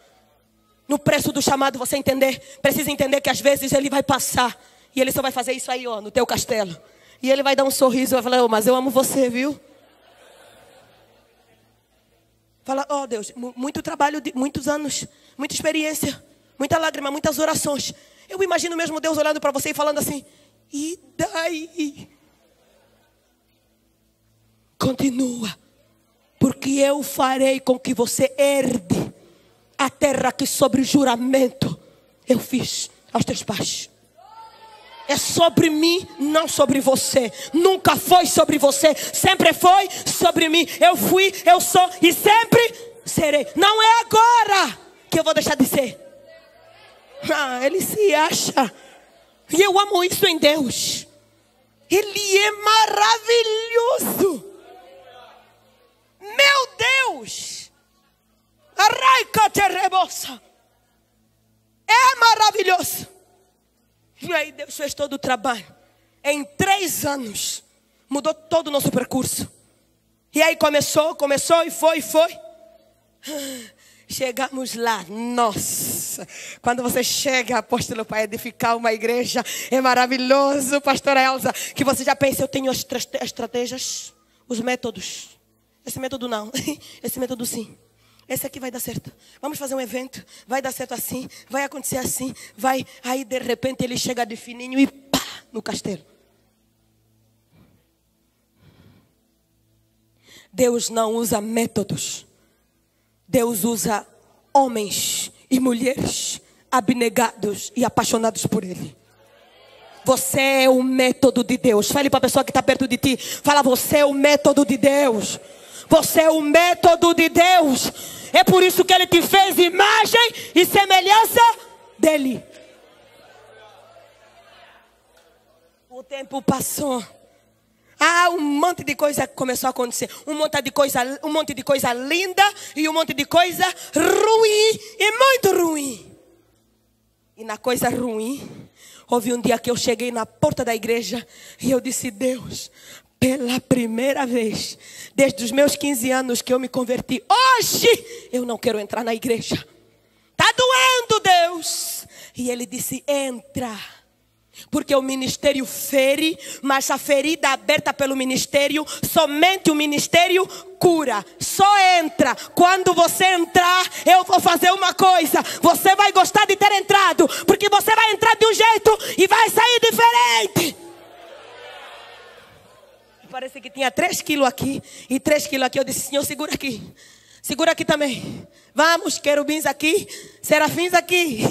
No preço do chamado, você entender, precisa entender que às vezes ele vai passar e ele só vai fazer isso aí, ó, no teu castelo. E ele vai dar um sorriso e vai falar, mas eu amo você, viu? Fala, ó Deus, muito trabalho, de muitos anos, muita experiência, muita lágrima, muitas orações. Eu imagino mesmo Deus olhando para você e falando assim, e daí? Continua, porque eu farei com que você herde a terra que sobre juramento eu fiz aos teus pais. É sobre mim, não sobre você. Nunca foi sobre você, sempre foi sobre mim. Eu fui, eu sou e sempre serei. Não é agora que eu vou deixar de ser. Ele se acha. E eu amo isso em Deus. Ele é maravilhoso. Meu Deus. É maravilhoso. E aí Deus fez todo o trabalho. Em 3 anos. Mudou todo o nosso percurso. E aí começou e foi. Chegamos lá. Nossa. Quando você chega, apóstolo, para edificar uma igreja, é maravilhoso, pastora Elza. Que você já pensa, eu tenho as estratégias, os métodos. Esse método não. Esse método sim. Esse aqui vai dar certo. Vamos fazer um evento. Vai dar certo assim. Vai acontecer assim. Vai. Aí de repente ele chega de fininho e pá, no castelo. Deus não usa métodos. Deus usa homens e mulheres abnegados e apaixonados por Ele. Você é o método de Deus. Fale para a pessoa que está perto de ti. Fala, você é o método de Deus. Você é o método de Deus. É por isso que Ele te fez imagem e semelhança dEle. O tempo passou. Um monte de coisa começou a acontecer. Um monte de coisa linda e um monte de coisa ruim e muito ruim. E na coisa ruim, houve um dia que eu cheguei na porta da igreja e eu disse, Deus, pela primeira vez, desde os meus 15 anos que eu me converti, hoje eu não quero entrar na igreja. Está doendo, Deus. E Ele disse, entra. Porque o ministério fere, mas a ferida aberta pelo ministério, somente o ministério cura. Só entra. Quando você entrar, eu vou fazer uma coisa. Você vai gostar de ter entrado, porque você vai entrar de um jeito e vai sair diferente. Parece que tinha 3 quilos aqui e 3 quilos aqui. Eu disse, Senhor, segura aqui. Segura aqui também. Vamos, querubins aqui, serafins aqui.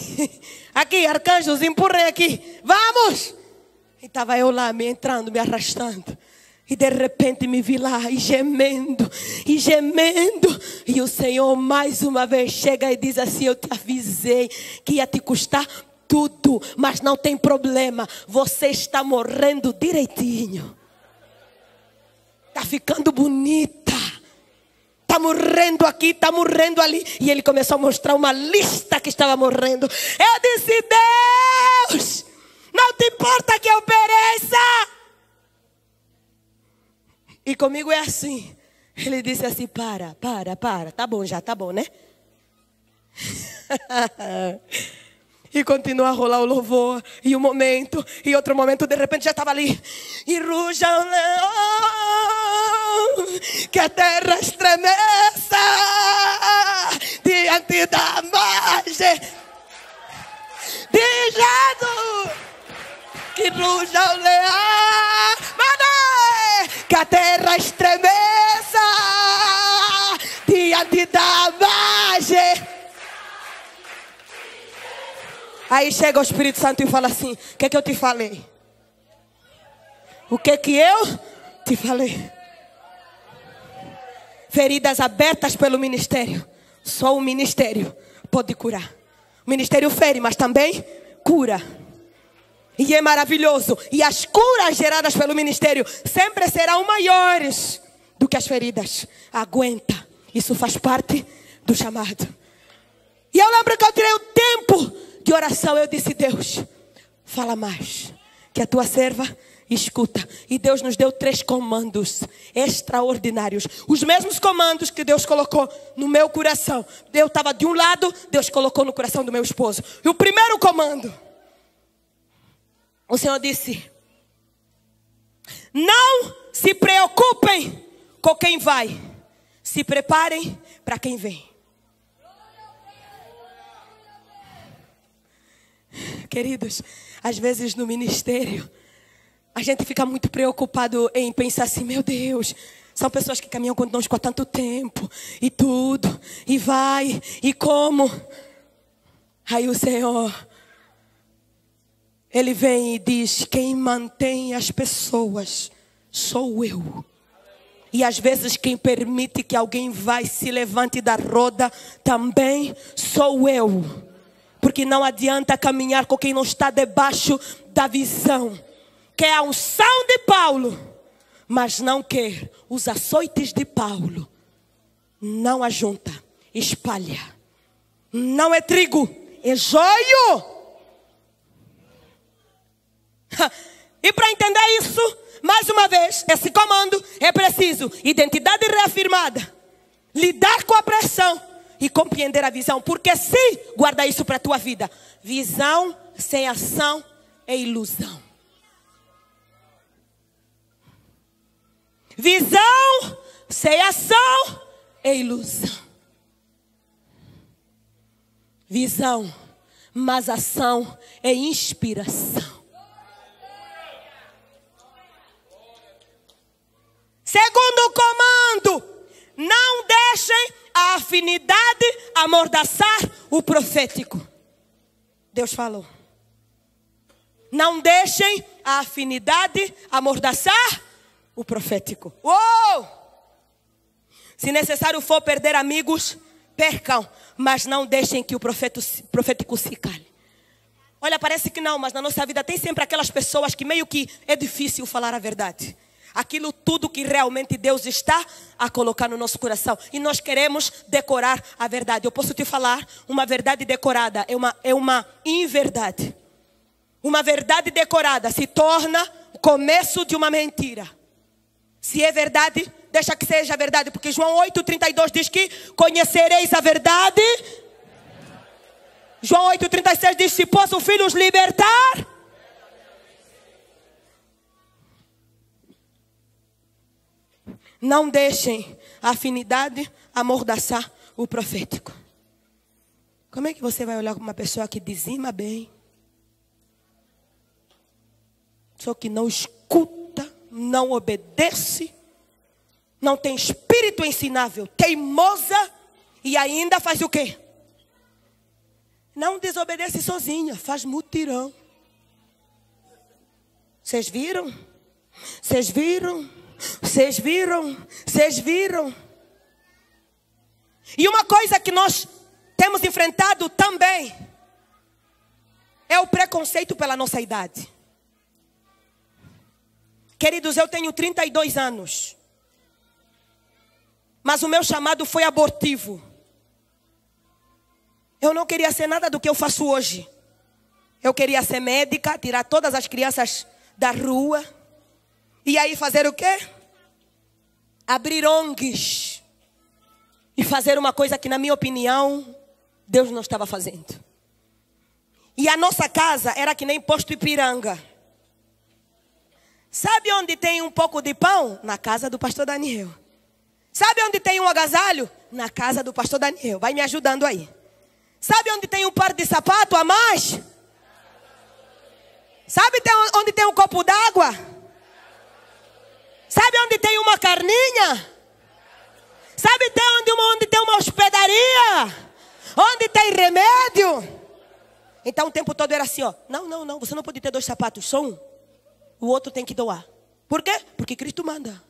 Aqui, arcanjos, empurrem aqui. Vamos! E estava eu lá, me entrando, me arrastando. E de repente me vi lá e gemendo, e gemendo. E o Senhor mais uma vez chega e diz assim: eu te avisei que ia te custar tudo, mas não tem problema, você está morrendo direitinho. Está ficando bonita. Está morrendo aqui, está morrendo ali. E ele começou a mostrar uma lista que estava morrendo. Eu disse: Deus, não te importa que eu pereça. E comigo é assim. Ele disse assim: para. Tá bom já, tá bom, né? E continua a rolar o louvor. E um momento, e outro momento, de repente já estava ali. E ruja o leão, que a terra estremeça diante da margem de Jesus. Que ruja o leão, que a terra estremeça diante da margem. Aí chega o Espírito Santo e fala assim: o que eu te falei? O que eu te falei? Feridas abertas pelo ministério. Só o ministério pode curar. O ministério fere, mas também cura. E é maravilhoso. E as curas geradas pelo ministério sempre serão maiores do que as feridas. Aguenta. Isso faz parte do chamado. E eu lembro que eu tirei o tempo de oração. Eu disse: Deus, fala mais, que a tua serva escuta. E Deus nos deu 3 comandos extraordinários. Os mesmos comandos que Deus colocou no meu coração. Eu estava de um lado, Deus colocou no coração do meu esposo. E o primeiro comando, o Senhor disse: não se preocupem com quem vai, se preparem para quem vem. Queridos, às vezes no ministério a gente fica muito preocupado em pensar assim: meu Deus, são pessoas que caminham conosco há tanto tempo, e tudo, e vai, e como. Aí o Senhor, Ele vem e diz: quem mantém as pessoas sou eu. E às vezes quem permite que alguém vai se levante da roda também sou eu. Porque não adianta caminhar com quem não está debaixo da visão. Quer a unção de Paulo, mas não quer os açoites de Paulo. Não ajunta, espalha. Não é trigo, é joio. E para entender isso, mais uma vez, esse comando é preciso: identidade reafirmada, lidar com a pressão e compreender a visão. Porque se guarda isso para a tua vida, visão sem ação é ilusão. Visão sem ação é ilusão. Visão, mas ação é inspiração. Segundo comando: não deixem a afinidade amordaçar o profético. Deus falou: não deixem a afinidade amordaçar o profético. Uou! Se necessário for perder amigos, percam, mas não deixem que o profético se cale. Olha, parece que não, mas na nossa vida tem sempre aquelas pessoas que meio que é difícil falar a verdade. Aquilo tudo que realmente Deus está a colocar no nosso coração. E nós queremos decorar a verdade. Eu posso te falar, uma verdade decorada é uma inverdade. Uma verdade decorada se torna o começo de uma mentira. Se é verdade, deixa que seja verdade. Porque João 8,32 diz que conhecereis a verdade. João 8,36 diz: se posso o Filho os libertar. Não deixem a afinidade amordaçar o profético. Como é que você vai olhar para uma pessoa que dizima bem, só que não escuta, não obedece, não tem espírito ensinável, teimosa, e ainda faz o quê? Não desobedece sozinha, faz mutirão. Vocês viram? Vocês viram? Vocês viram? Vocês viram? E uma coisa que nós temos enfrentado também é o preconceito pela nossa idade. Queridos, eu tenho 32 anos. Mas o meu chamado foi abortivo. Eu não queria ser nada do que eu faço hoje. Eu queria ser médica, tirar todas as crianças da rua. E aí fazer o quê? Abrir ONGs. E fazer uma coisa que, na minha opinião, Deus não estava fazendo. E a nossa casa era que nem posto Ipiranga. Sabe onde tem um pouco de pão? Na casa do pastor Daniel. Sabe onde tem um agasalho? Na casa do pastor Daniel. Vai me ajudando aí. Sabe onde tem um par de sapato a mais? Sabe onde tem um copo d'água? Sabe onde tem uma carninha? Sabe onde tem uma hospedaria? Onde tem remédio? Então o tempo todo era assim, ó. Não, você não pode ter 2 sapatos, só um. O outro tem que doar. Por quê? Porque Cristo manda.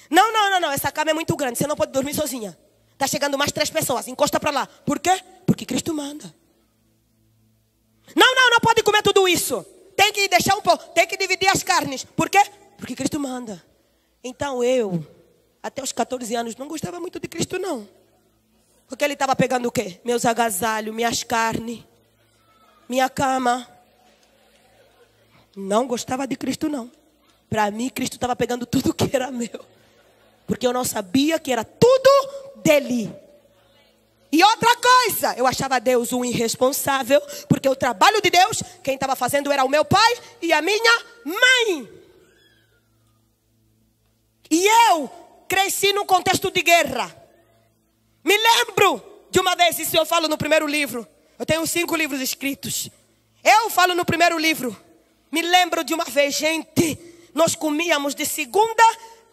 Não, essa cama é muito grande, você não pode dormir sozinha. Está chegando mais 3 pessoas, encosta para lá. Por quê? Porque Cristo manda. Não pode comer tudo isso. Tem que deixar um pouco, tem que dividir as carnes. Por quê? Porque Cristo manda. Então eu, até os 14 anos, não gostava muito de Cristo não. Porque ele estava pegando o quê? Meus agasalhos, minhas carnes, minha cama. Não gostava de Cristo não. Para mim, Cristo estava pegando tudo que era meu. Porque eu não sabia que era tudo dele. E outra coisa, eu achava Deus um irresponsável. Porque o trabalho de Deus, quem estava fazendo era o meu pai e a minha mãe. E eu cresci num contexto de guerra. Me lembro de uma vez, isso eu falo no primeiro livro. Eu tenho 5 livros escritos. Eu falo no primeiro livro. Me lembro de uma vez, gente, nós comíamos de segunda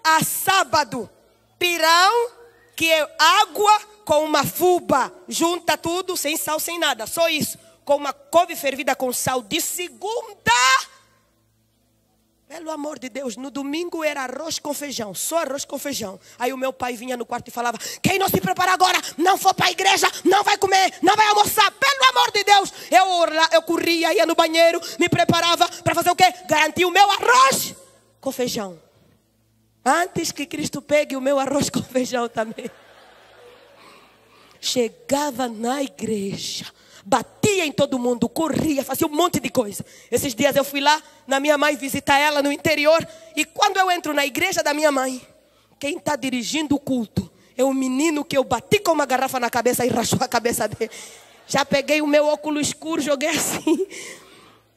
a sábado pirão, que é água com uma fuba, junta tudo, sem sal, sem nada, só isso. Com uma couve fervida com sal de segunda. Pelo amor de Deus, no domingo era arroz com feijão, só arroz com feijão. Aí o meu pai vinha no quarto e falava: quem não se prepara agora, não for para a igreja, não vai comer, não vai almoçar. Pelo amor de Deus, eu corria, ia no banheiro, me preparava para fazer o quê? Garantir o meu arroz com feijão. Antes que Cristo pegue o meu arroz com feijão também. Chegava na igreja, batia em todo mundo, corria, fazia um monte de coisa. Esses dias eu fui lá na minha mãe visitar ela no interior. E quando eu entro na igreja da minha mãe, quem está dirigindo o culto é um menino que eu bati com uma garrafa na cabeça e rachou a cabeça dele. Já peguei o meu óculos escuro, joguei assim.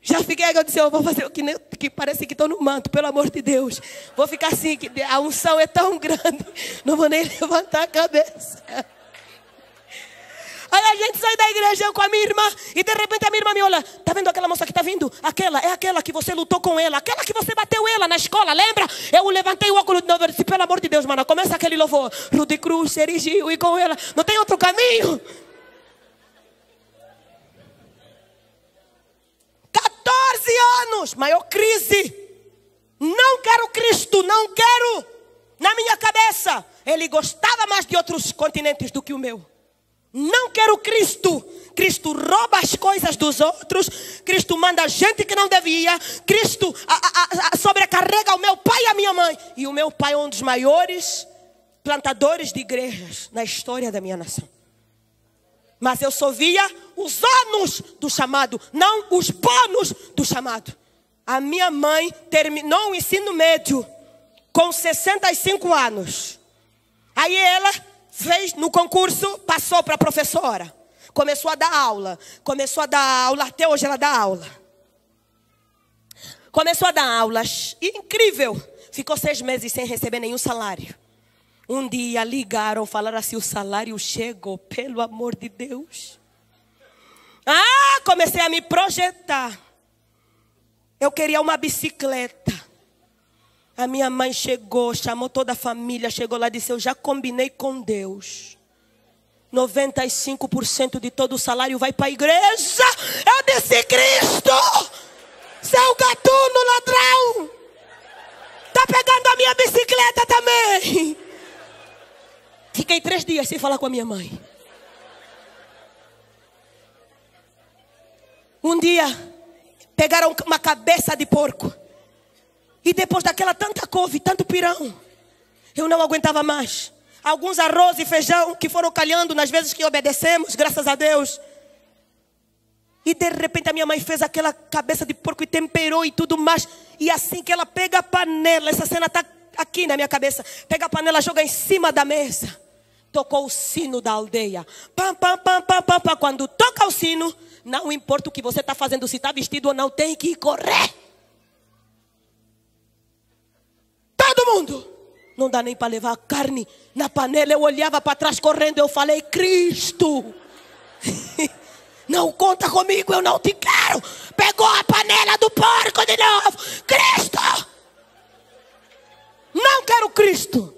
Já fiquei, eu disse, eu vou fazer o que parece que estou no manto, pelo amor de Deus. Vou ficar assim, que a unção é tão grande, não vou nem levantar a cabeça. Aí a gente sai da igreja, eu com a minha irmã, e de repente a minha irmã me olha: tá vendo aquela moça que está vindo? É aquela que você lutou com ela, aquela que você bateu ela na escola, lembra? Eu levantei o óculos de novo e disse: pelo amor de Deus, mana, começa aquele louvor. Rude Cruz, erigiu, e com ela, não tem outro caminho. 14 anos, maior crise. Não quero Cristo, não quero. Na minha cabeça, ele gostava mais de outros continentes do que o meu. Não quero Cristo. Cristo rouba as coisas dos outros. Cristo manda gente que não devia. Cristo sobrecarrega o meu pai e a minha mãe. E o meu pai é um dos maiores plantadores de igrejas na história da minha nação. Mas eu só via os ônus do chamado, não os bônus do chamado. A minha mãe terminou o ensino médio com 65 anos. Aí ela fez no concurso, passou para professora. Começou a dar aula. Até hoje ela dá aula. Começou a dar aulas. Incrível. Ficou 6 meses sem receber nenhum salário. Um dia ligaram, falaram assim: o salário chegou, pelo amor de Deus. Comecei a me projetar. Eu queria uma bicicleta. A minha mãe chegou, chamou toda a família, chegou lá e disse: eu já combinei com Deus. 95% de todo o salário vai para a igreja. Eu disse: Cristo, seu gatuno ladrão, pegando a minha bicicleta também. Fiquei 3 dias sem falar com a minha mãe. Um dia, pegaram uma cabeça de porco. E depois daquela tanta couve, tanto pirão, eu não aguentava mais. Alguns arroz e feijão que foram calhando nas vezes que obedecemos, graças a Deus. E de repente a minha mãe fez aquela cabeça de porco e temperou e tudo mais. E assim que ela pega a panela, essa cena está aqui na minha cabeça. Pega a panela, joga em cima da mesa. Tocou o sino da aldeia. Pam, pam, pam, pam, pam, pam. Quando toca o sino, não importa o que você está fazendo, se está vestido ou não, tem que correr. Todo mundo. Não dá nem para levar a carne na panela. Eu olhava para trás correndo, eu falei, Cristo. Não conta comigo, eu não te quero. Pegou a panela do porco de novo. Cristo. Não quero Cristo.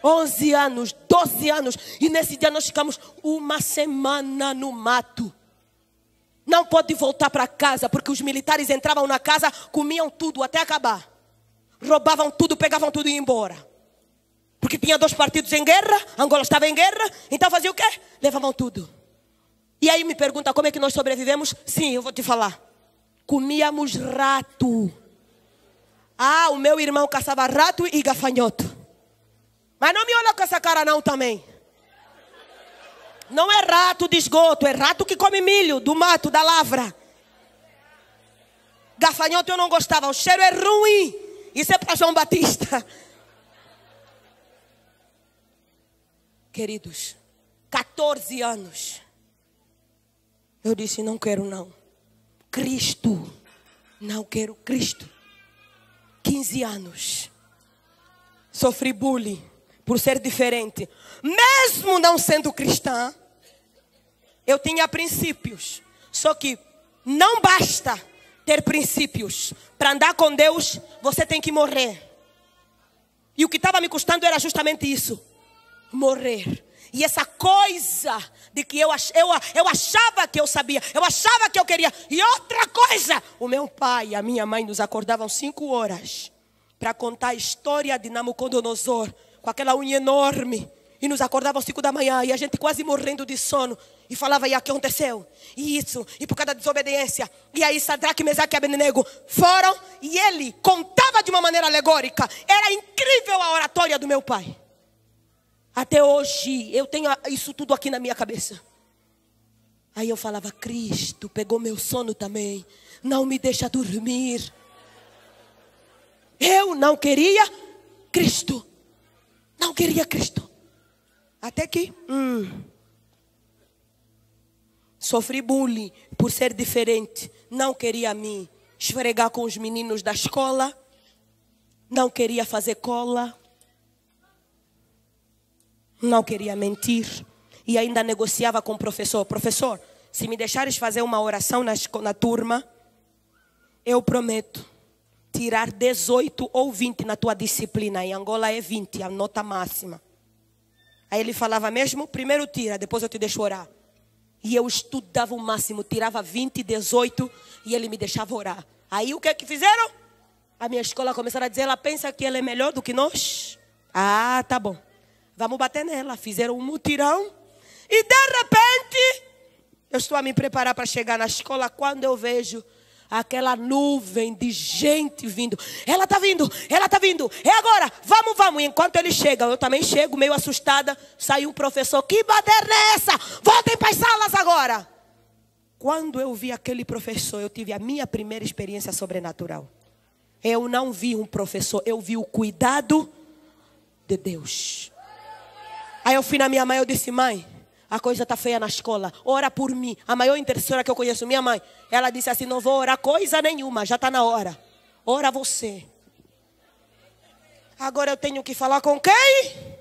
11 anos, 12 anos. E nesse dia nós ficamos 1 semana no mato. Não pode voltar para casa, porque os militares entravam na casa, comiam tudo até acabar. Roubavam tudo, pegavam tudo e iam embora. Porque tinha 2 partidos em guerra, Angola estava em guerra, então fazia o quê? Levavam tudo. E aí me pergunta como é que nós sobrevivemos? Sim, eu vou te falar. Comíamos rato. O meu irmão caçava rato e gafanhoto. Mas não me olha com essa cara não também. Não é rato de esgoto, é rato que come milho do mato, da lavra. Gafanhoto eu não gostava, o cheiro é ruim. Isso é para João Batista. Queridos, 14 anos. Eu disse, não quero não. Cristo. Não quero Cristo. 15 anos. Sofri bullying por ser diferente. Mesmo não sendo cristã, eu tinha princípios. Só que não basta ter princípios. Para andar com Deus, você tem que morrer. E o que estava me custando era justamente isso. Morrer. E essa coisa de que eu achava que eu sabia, eu achava que eu queria. E outra coisa, o meu pai e a minha mãe nos acordavam 5 horas para contar a história de Nabucodonosor, com aquela unha enorme. E nos acordavam 5 da manhã e a gente quase morrendo de sono. E falava, e o que aconteceu? E isso, e por causa da desobediência. E aí Sadraque, Mesaque e Abednego foram. E ele contava de uma maneira alegórica. Era incrível a oratória do meu pai. Até hoje eu tenho isso tudo aqui na minha cabeça. Aí eu falava, Cristo pegou meu sono também. Não me deixa dormir. Eu não queria Cristo. Não queria Cristo. Até que sofri bullying por ser diferente. Não queria me esfregar com os meninos da escola. Não queria fazer cola. Não queria mentir. E ainda negociava com o professor. Professor, se me deixares fazer uma oração na turma, eu prometo tirar 18 ou 20 na tua disciplina. Em Angola é 20, a nota máxima. Aí ele falava mesmo, primeiro tira, depois eu te deixo orar. E eu estudava o máximo, tirava 20, 18 e ele me deixava orar. Aí o que é que fizeram? A minha escola começaram a dizer, ela pensa que ela é melhor do que nós? Ah, tá bom. Vamos bater nela. Fizeram um mutirão. E de repente, eu estou a me preparar para chegar na escola. Quando eu vejo aquela nuvem de gente vindo. Ela está vindo, ela está vindo. É agora, vamos, vamos. E enquanto eles chegam, eu também chego meio assustada. Sai um professor, que baderna é essa? Voltem para as salas agora. Quando eu vi aquele professor, eu tive a minha primeira experiência sobrenatural. Eu não vi um professor, eu vi o cuidado de Deus. Aí eu fui na minha mãe, eu disse, mãe, a coisa está feia na escola, ora por mim. A maior intercessora que eu conheço, minha mãe, ela disse assim, não vou orar coisa nenhuma, já está na hora. Ora você. Agora eu tenho que falar com quem?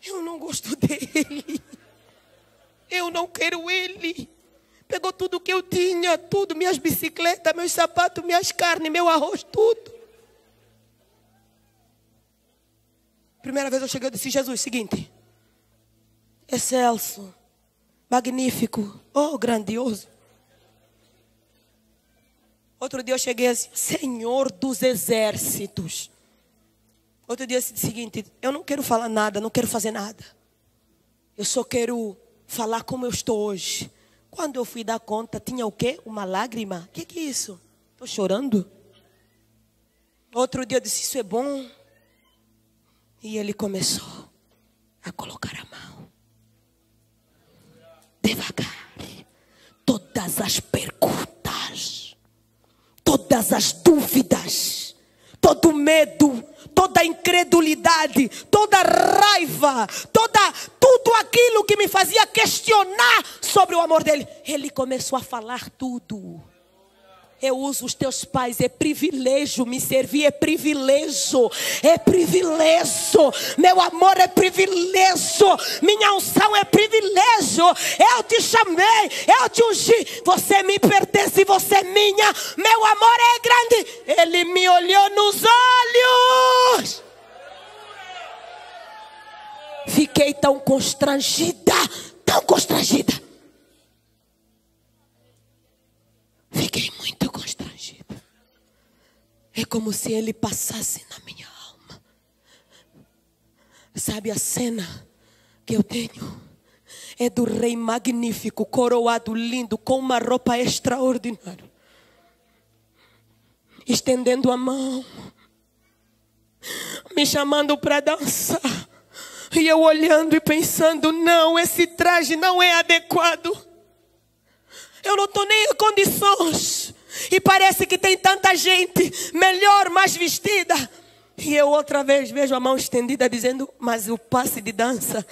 Eu não gosto dele. Eu não quero ele. Pegou tudo que eu tinha, tudo, minhas bicicletas, meus sapatos, minhas carnes, meu arroz, tudo. Primeira vez eu cheguei, eu disse, Jesus, seguinte. Excelso, magnífico, oh, grandioso. Outro dia eu cheguei assim, Senhor dos exércitos. Outro dia eu disse o seguinte, eu não quero falar nada, não quero fazer nada. Eu só quero falar como eu estou hoje. Quando eu fui dar conta, tinha o quê? Uma lágrima. O que é isso? Estou chorando? Outro dia eu disse, isso é bom. E ele começou a colocar a mão. Devagar. Todas as perguntas, todas as dúvidas, todo medo, toda a incredulidade, toda a raiva, tudo aquilo que me fazia questionar sobre o amor dele. Ele começou a falar tudo. Eu uso os teus pais, é privilégio me servir, é privilégio, meu amor é privilégio, minha unção é privilégio, eu te chamei, eu te ungi, você me pertence, você é minha, meu amor é grande. Ele me olhou nos olhos, fiquei tão constrangida, fiquei muito constrangida. É como se ele passasse na minha alma. Sabe a cena que eu tenho? É do rei magnífico, coroado, lindo, com uma roupa extraordinária, estendendo a mão, me chamando para dançar. E eu olhando e pensando, não, esse traje não é adequado. Eu não estou nem em condições. E parece que tem tanta gente melhor, mais vestida. E eu outra vez vejo a mão estendida dizendo, mas o passe de dança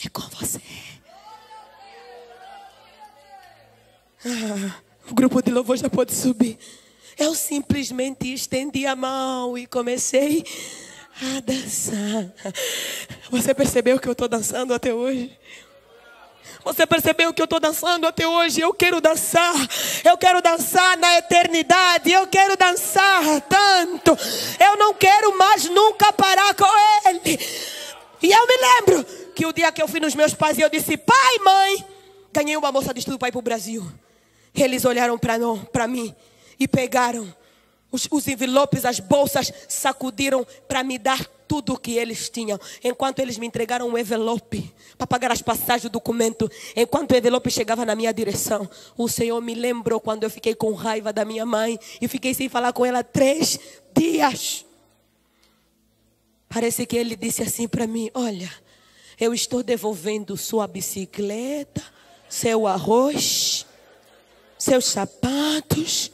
é com você. O grupo de louvor já pode subir. Eu simplesmente estendi a mão e comecei a dançar. Você percebeu que eu estou dançando até hoje? Você percebeu que eu estou dançando até hoje? Eu quero dançar na eternidade, eu quero dançar tanto, eu não quero mais nunca parar com ele. E eu me lembro que o dia que eu fui nos meus pais e eu disse, pai, mãe, ganhei uma bolsa de estudo para ir para o Brasil. Eles olharam para mim e pegaram os envelopes, as bolsas, sacudiram para me dar tudo o que eles tinham. Enquanto eles me entregaram um envelope para pagar as passagens do documento, enquanto o envelope chegava na minha direção, o Senhor me lembrou quando eu fiquei com raiva da minha mãe e fiquei sem falar com ela 3 dias. Parece que ele disse assim para mim, olha, eu estou devolvendo sua bicicleta, seu arroz, seus sapatos,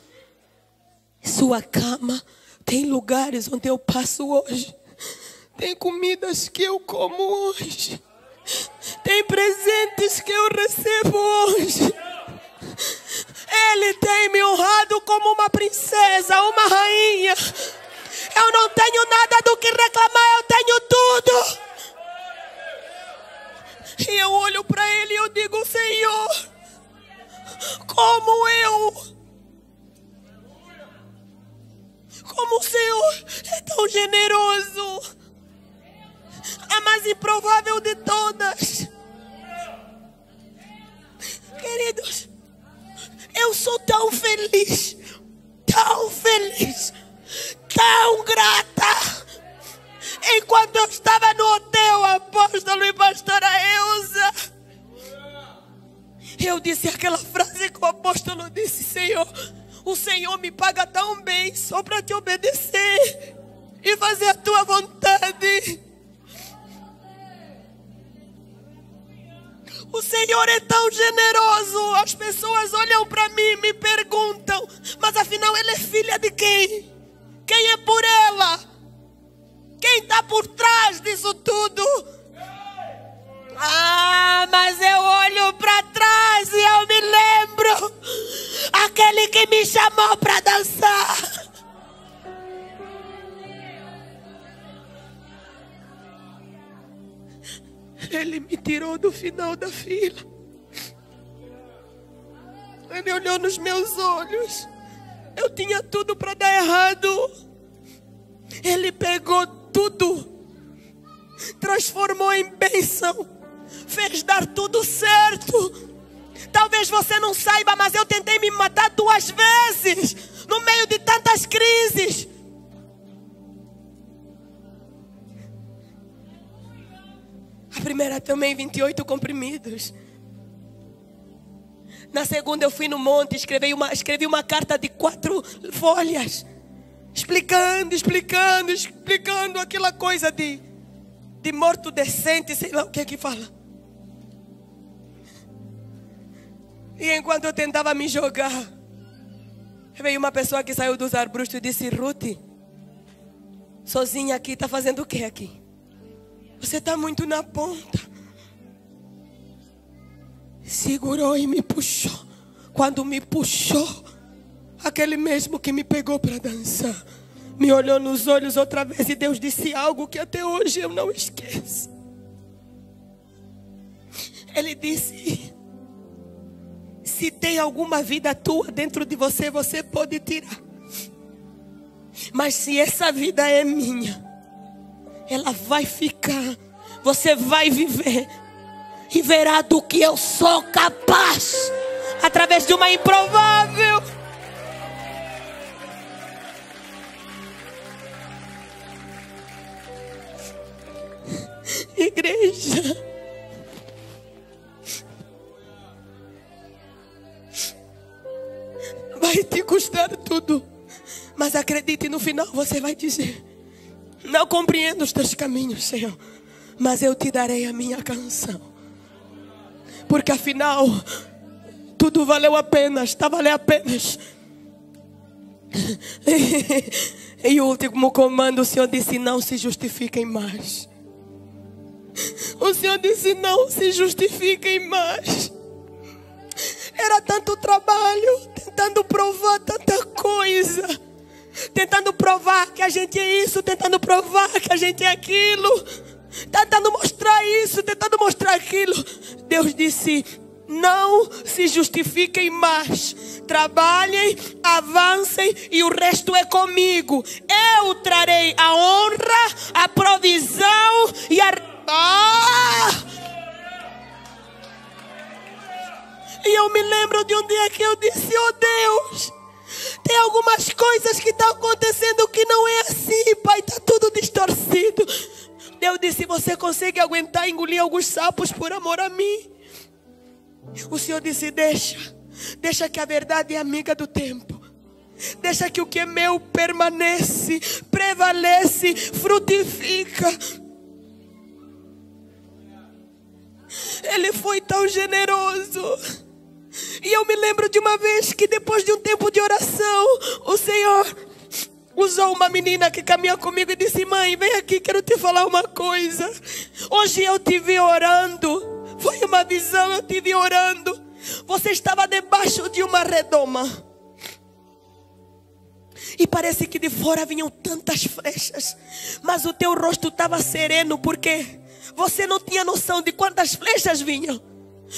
sua cama. Tem lugares onde eu passo hoje, tem comidas que eu como hoje, tem presentes que eu recebo hoje. Ele tem me honrado como uma princesa, uma rainha. Eu não tenho nada do que reclamar, eu tenho tudo. E eu olho para ele e eu digo, Senhor, como o Senhor é tão generoso. A mais improvável de todas. Queridos, eu sou tão feliz, tão grata. Enquanto eu estava no hotel, apóstolo e pastora Elza, eu disse aquela frase que o apóstolo disse, Senhor, o Senhor me paga tão bem só para te obedecer e fazer a tua vontade. O Senhor é tão generoso. As pessoas olham para mim e me perguntam, mas afinal ela é filha de quem? Quem é por ela? Quem está por trás disso tudo? Mas eu olho para trás e eu me lembro aquele que me chamou para dançar. Ele me tirou do final da fila. Ele olhou nos meus olhos. Eu tinha tudo para dar errado. Ele pegou tudo, transformou em bênção, fez dar tudo certo. Talvez você não saiba, mas eu tentei me matar 2 vezes no meio de tantas crises. A primeira tomei 28 comprimidos. Na segunda eu fui no monte, escrevi uma carta de 4 folhas, explicando aquela coisa de morto decente, sei lá o que é que fala. E enquanto eu tentava me jogar, veio uma pessoa que saiu dos arbustos e disse: Ruth, sozinha aqui, está fazendo o que aqui? Você está muito na ponta. Segurou e me puxou. Quando me puxou, aquele mesmo que me pegou para dançar me olhou nos olhos outra vez e Deus disse algo que até hoje eu não esqueço. Ele disse: se tem alguma vida tua dentro de você, você pode tirar. Mas se essa vida é minha, ela vai ficar. Você vai viver e verá do que eu sou capaz através de uma improvável. Igreja, vai te custar tudo, mas acredite, no final você vai dizer: não compreendo os teus caminhos, Senhor, mas eu te darei a minha canção. Porque afinal, tudo valeu a pena, está valendo a pena. E o último comando, o Senhor disse: não se justifiquem mais. O Senhor disse: não se justifiquem mais. Era tanto trabalho, tentando provar tanta coisa, tentando provar que a gente é isso, tentando provar que a gente é aquilo, tentando mostrar isso, tentando mostrar aquilo. Deus disse: não se justifiquem mais. Trabalhem, avancem e o resto é comigo. Eu trarei a honra, a provisão e a... E eu me lembro de um dia que eu disse: oh Deus, tem algumas coisas que estão acontecendo que não é assim, Pai, está tudo distorcido. Deus disse: você consegue aguentar engolir alguns sapos por amor a mim? O Senhor disse: deixa que a verdade é amiga do tempo. Deixa que o que é meu permanece, prevalece, frutifica. Ele foi tão generoso. E eu me lembro de uma vez que depois de um tempo de oração, o Senhor usou uma menina que caminha comigo e disse: mãe, vem aqui, quero te falar uma coisa. Hoje eu te vi orando. Foi uma visão, eu te vi orando. Você estava debaixo de uma redoma. E parece que de fora vinham tantas flechas, mas o teu rosto estava sereno, porque você não tinha noção de quantas flechas vinham.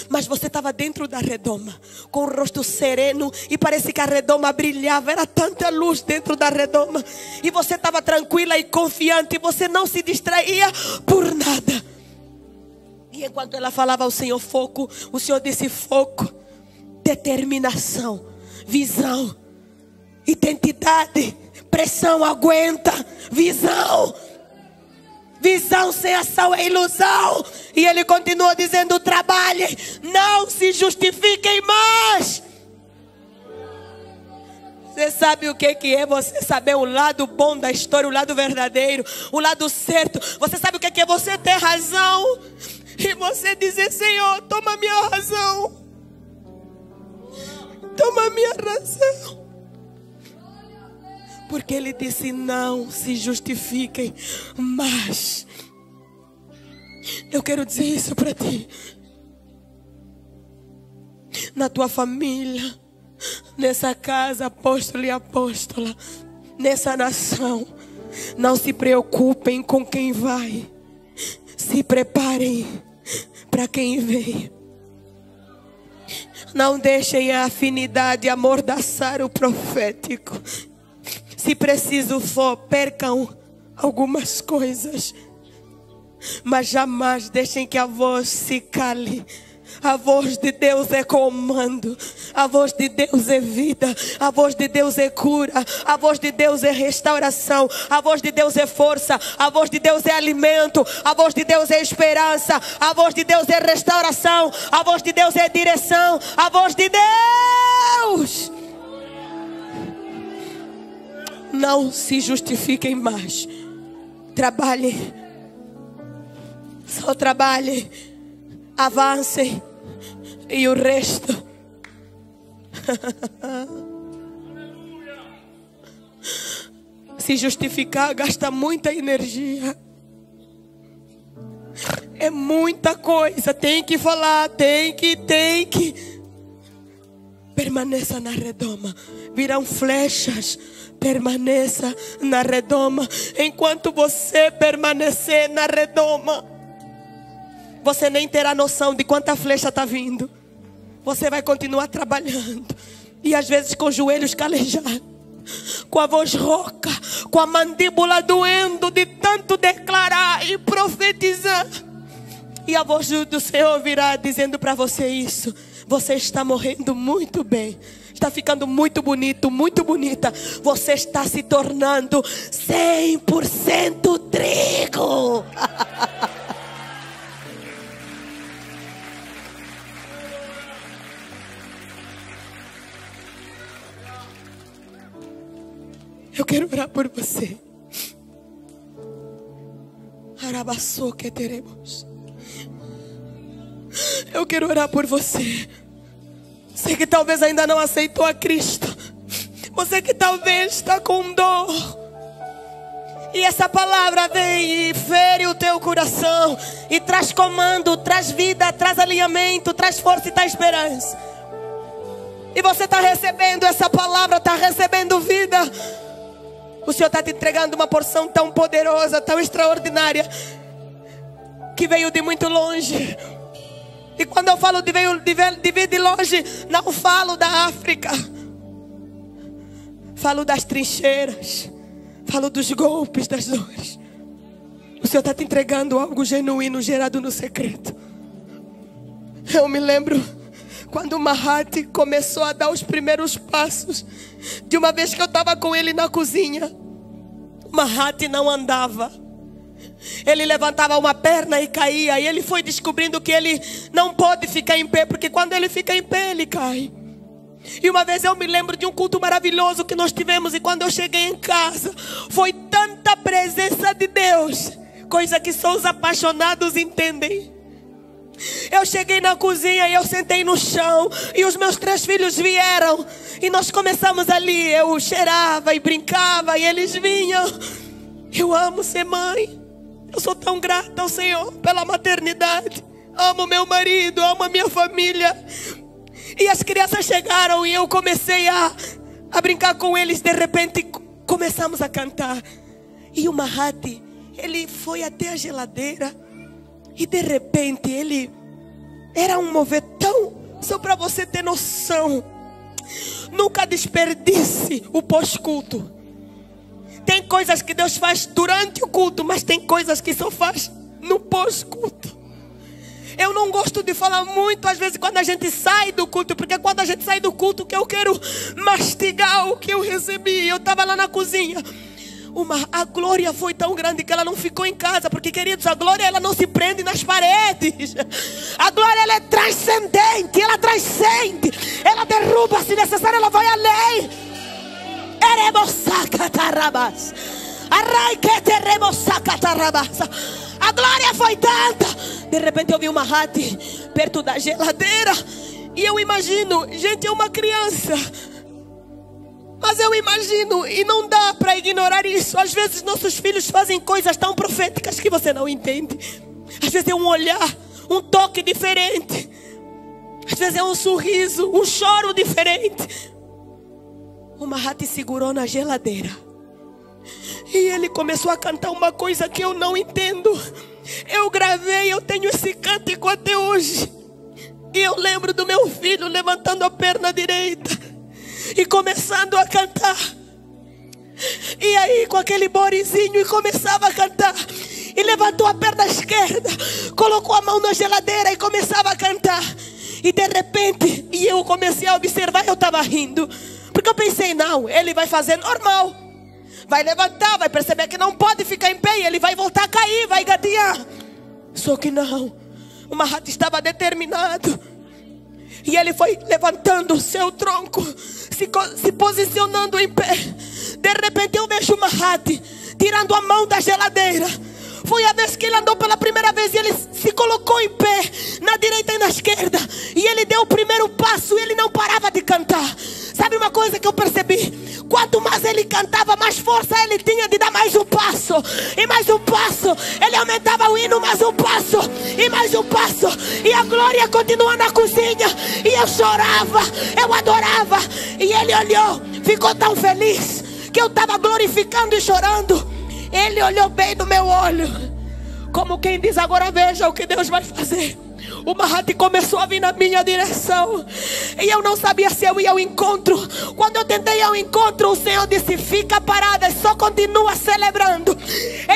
Mas você estava dentro da redoma, com o rosto sereno, e parece que a redoma brilhava. Era tanta luz dentro da redoma. E você estava tranquila e confiante. Você não se distraía por nada. E enquanto ela falava ao Senhor foco, o Senhor disse: foco, determinação, visão, identidade, pressão aguenta, visão. Visão sem ação é ilusão. E ele continua dizendo: trabalhem, não se justifiquem mais. Você sabe o que é você saber o lado bom da história, o lado verdadeiro, o lado certo. Você sabe o que é você ter razão e você dizer: Senhor, toma minha razão, toma minha razão. Porque ele disse: não se justifiquem mais. Eu quero dizer isso para ti. Na tua família, nessa casa, apóstolo e apóstola, nessa nação, não se preocupem com quem vai. Se preparem para quem vem. Não deixem a afinidade amordaçar o profético. Se preciso for, percam algumas coisas, mas jamais deixem que a voz se cale A voz de Deus é comando. A voz de Deus é vida. A voz de Deus é cura. A voz de Deus é restauração. A voz de Deus é força. A voz de Deus é alimento. A voz de Deus é esperança. A voz de Deus é restauração. A voz de Deus é direção. A voz de Deus. Não se justifiquem mais. Trabalhem. Só trabalhem. Avancem. E o resto. Se justificar gasta muita energia. É muita coisa. Tem que falar. Tem que. Permaneça na redoma. Virão flechas. Permaneça na redoma. Enquanto você permanecer na redoma, você nem terá noção de quanta flecha está vindo. Você vai continuar trabalhando. E às vezes com os joelhos calejados, com a voz rouca, com a mandíbula doendo de tanto declarar e profetizar. E a voz do Senhor virá dizendo para você isso. Você está morrendo muito bem. Está ficando muito bonito, muito bonita. Você está se tornando 100% trigo. Eu quero orar por você. Arabaçô que teremos. Eu quero orar por você. Você que talvez ainda não aceitou a Cristo. Você que talvez está com dor. E essa palavra vem e fere o teu coração. E traz comando, traz vida, traz alinhamento, traz força e traz esperança. E você está recebendo essa palavra, está recebendo vida. O Senhor está te entregando uma porção tão poderosa, tão extraordinária, que veio de muito longe. E quando eu falo de vir de longe, não falo da África. Falo das trincheiras. Falo dos golpes, das dores. O Senhor está te entregando algo genuíno, gerado no secreto. Eu me lembro quando o Mahati começou a dar os primeiros passos. De uma vez que eu estava com ele na cozinha. O Mahati não andava. Ele levantava uma perna e caía. E ele foi descobrindo que ele não pode ficar em pé, porque quando ele fica em pé, ele cai. E uma vez eu me lembro de um culto maravilhoso que nós tivemos. E quando eu cheguei em casa, foi tanta presença de Deus, coisa que só os apaixonados entendem. Eu cheguei na cozinha e eu sentei no chão. E os meus 3 filhos vieram. E nós começamos ali. Eu cheirava e brincava e eles vinham. Eu amo ser mãe. Eu sou tão grata ao Senhor pela maternidade. Amo meu marido, amo a minha família. E as crianças chegaram e eu comecei a brincar com eles. De repente começamos a cantar. E o Mahati, ele foi até a geladeira. E de repente ele era um mover tão... Só para você ter noção. Nunca desperdice o pós-culto. Tem coisas que Deus faz durante o culto, mas tem coisas que só faz no pós-culto. Eu não gosto de falar muito às vezes quando a gente sai do culto, porque quando a gente sai do culto que eu quero mastigar o que eu recebi. Eu estava lá na cozinha. A glória foi tão grande que ela não ficou em casa. Porque, queridos, a glória ela não se prende nas paredes. A glória ela é transcendente. Ela transcende. Ela derruba, se necessário ela vai além. A glória foi tanta. De repente eu vi uma Mahati perto da geladeira. E eu imagino, gente, é uma criança. Mas eu imagino, e não dá para ignorar isso. Às vezes nossos filhos fazem coisas tão proféticas que você não entende. Às vezes é um olhar, um toque diferente. Às vezes é um sorriso, um choro diferente. O Mahati segurou na geladeira. E ele começou a cantar uma coisa que eu não entendo. Eu gravei, eu tenho esse cântico até hoje. E eu lembro do meu filho levantando a perna direita e começando a cantar. E aí com aquele borezinho e começava a cantar. e levantou a perna esquerda, colocou a mão na geladeira e começava a cantar. E de repente, eu comecei a observar, eu estava rindo, porque eu pensei, não, ele vai fazer normal, vai levantar, vai perceber que não pode ficar em pé, e ele vai voltar a cair, vai gatear. Só que não, o Mahat estava determinado, e ele foi levantando o seu tronco, se posicionando em pé. De repente eu vejo o Mahat tirando a mão da geladeira. Foi a vez que ele andou pela primeira vez, e ele se colocou em pé, na direita e na esquerda, e ele deu o primeiro passo, e ele não parava de cantar. Sabe uma coisa que eu percebi? Quanto mais ele cantava, mais força ele tinha de dar mais um passo, e mais um passo. Ele aumentava o hino, mais um passo, e mais um passo. E a glória continua na cozinha, e eu chorava, eu adorava. E ele olhou, ficou tão feliz, que eu estava glorificando e chorando. Ele olhou bem no meu olho, como quem diz, agora veja o que Deus vai fazer. O Mahat começou a vir na minha direção, e eu não sabia se eu ia ao encontro. Quando eu tentei ir ao encontro, o Senhor disse, fica parada e só continua celebrando.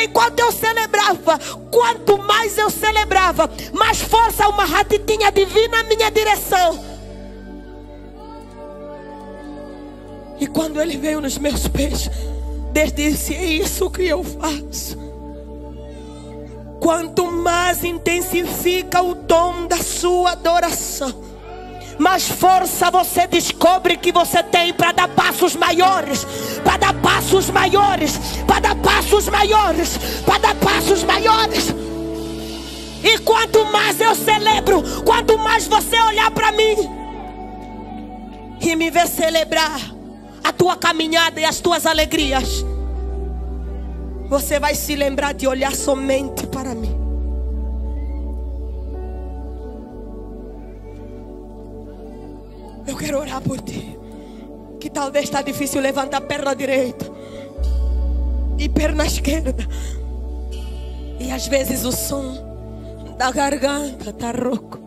Enquanto eu celebrava, quanto mais eu celebrava, mais força o Mahat tinha de vir na minha direção. E quando ele veio nos meus pés, Deus disse, é isso que eu faço. Quanto mais intensifica o dom da sua adoração, mais força você descobre que você tem para dar passos maiores, para dar passos maiores, para dar passos maiores, para dar passos maiores. E quanto mais eu celebro, quanto mais você olhar para mim e me ver celebrar a tua caminhada e as tuas alegrias, você vai se lembrar de olhar somente para mim. Eu quero orar por ti, que talvez está difícil levantar a perna direita e perna esquerda, e às vezes o som da garganta está rouco.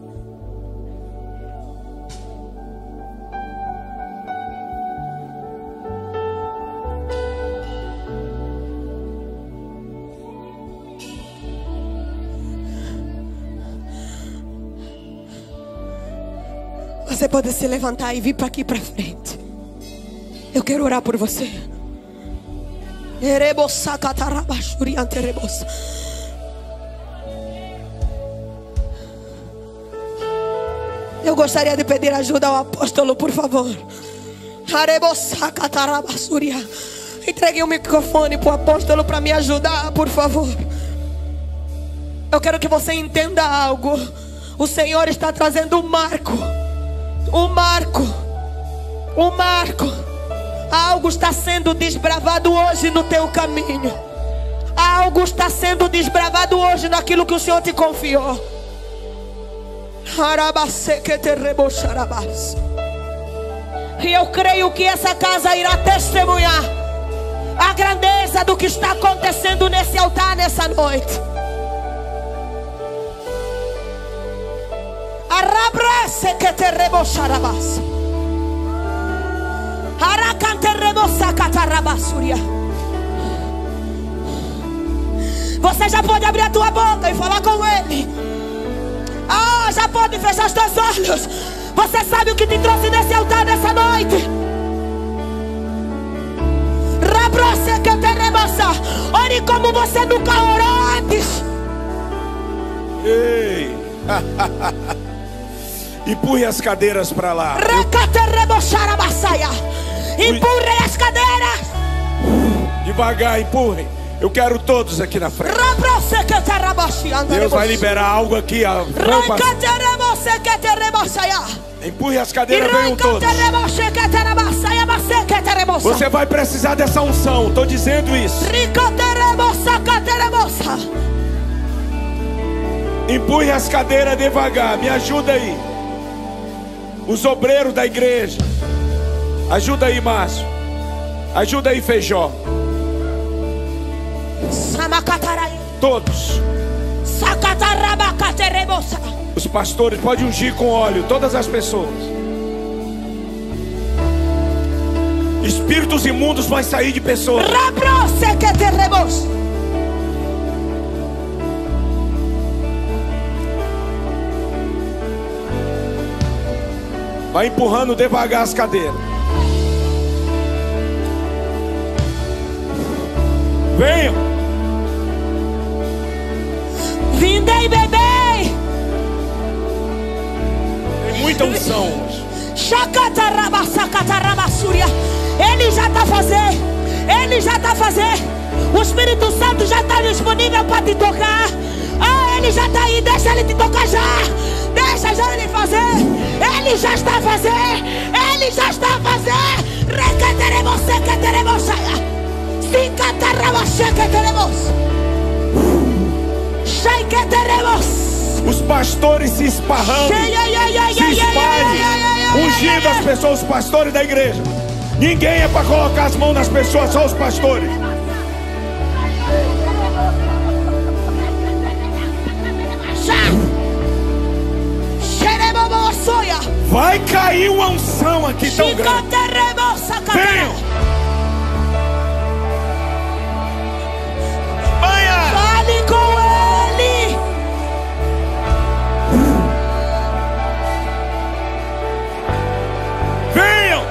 Você pode se levantar e vir para aqui para frente. Eu quero orar por você. Eu gostaria de pedir ajuda ao apóstolo, por favor. Entregue o microfone para o apóstolo para me ajudar, por favor. Eu quero que você entenda algo. O Senhor está trazendo um marco. Um marco. Um marco. Algo está sendo desbravado hoje no teu caminho. Algo está sendo desbravado hoje naquilo que o Senhor te confiou. E eu creio que essa casa irá testemunhar a grandeza do que está acontecendo nesse altar nessa noite. Você já pode abrir a tua boca e falar com ele. Já pode fechar os teus olhos. Você sabe o que te trouxe nesse altar nessa noite. Ore como você nunca orou antes. Ei. Empurre as cadeiras para lá. Empurre as cadeiras. Devagar, empurrem. Eu quero todos aqui na frente. Deus vai liberar algo aqui. Empurre as cadeiras, venham todos. Você vai precisar dessa unção, estou dizendo isso. Empurre as cadeiras devagar, me ajuda aí. Os obreiros da igreja. Ajuda aí, Márcio. Ajuda aí, Feijó. Todos. Os pastores, pode ungir com óleo todas as pessoas. Espíritos imundos vão sair de pessoas. Vai empurrando devagar as cadeiras. Venham. Vindei, bebê. Tem muita unção hoje. Ele já está fazendo. Ele já está fazendo. O Espírito Santo já está disponível para te tocar. Ah, ele já está aí. Deixa ele te tocar já. Deixa já ele fazer. Ele já está fazendo. Ele já está fazendo. Requeteremos, requeteremos. Sim, catarramos, chequeteremos. Chequeteremos. Os pastores se esparrando. Se espalhem. Ungindo as pessoas, os pastores da igreja. Ninguém é para colocar as mãos nas pessoas, só os pastores. Vai cair uma unção aqui tão grande. Venham. Fale com ele. Venham.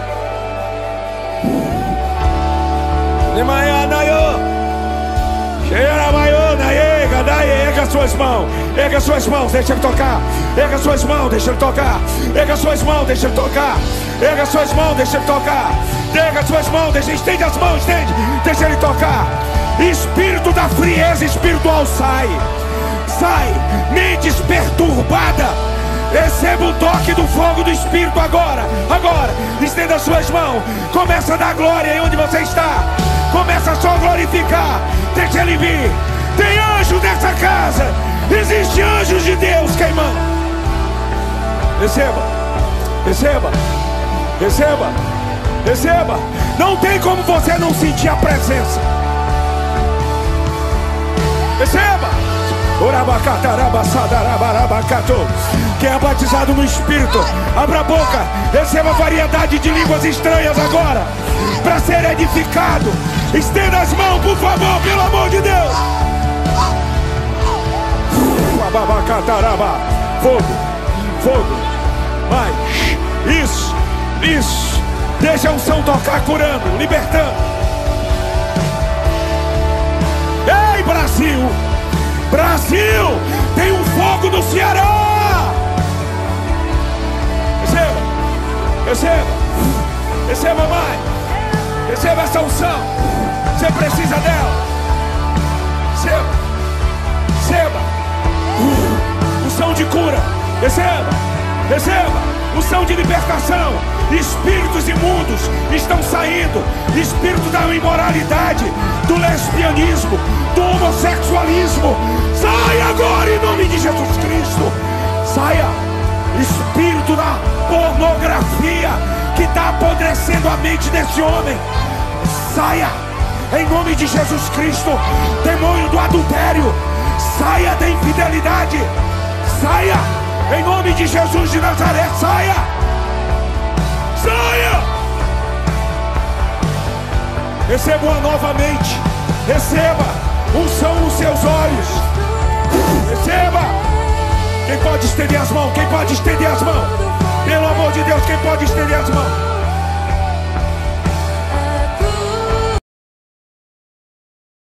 Erga suas mãos. Erga suas mãos, deixa ele tocar. Erga suas mãos, deixa ele tocar. Erga suas mãos, deixa ele tocar. Erga suas mãos, deixa ele tocar. Erga suas mãos, estende as mãos, estende. Deixa ele tocar. Espírito da frieza espiritual sai. Sai. Mentes perturbadas. Receba o toque do fogo do Espírito agora. Agora. Estenda as suas mãos. Começa a dar glória aí onde você está. Começa só a glorificar. Deixa ele vir. Tem anjo nessa casa. Existem anjos de Deus queimando. Receba. Receba. Receba. Receba. Não tem como você não sentir a presença. Receba. Quem é batizado no Espírito, abra a boca. Receba variedade de línguas estranhas agora, para ser edificado. Estenda as mãos, por favor, pelo amor de Deus. Fogo, fogo. Vai. Isso, isso. Deixa a unção tocar, curando, libertando. Ei, Brasil! Brasil! Tem um fogo no Ceará! Receba! Receba! Receba mais! Receba essa unção! Você precisa dela! Receba! Receba! Unção de cura! Receba! Receba! Unção de libertação! Espíritos imundos estão saindo. Espírito da imoralidade, do lesbianismo, do homossexualismo. Saia agora em nome de Jesus Cristo. Saia. Espírito da pornografia que está apodrecendo a mente desse homem. Saia em nome de Jesus Cristo. Demônio do adultério, saia da infidelidade. Saia em nome de Jesus de Nazaré. Saia. Saia! Receba uma novamente. Receba unção nos seus olhos. Receba. Quem pode estender as mãos? Quem pode estender as mãos? Pelo amor de Deus, quem pode estender as mãos?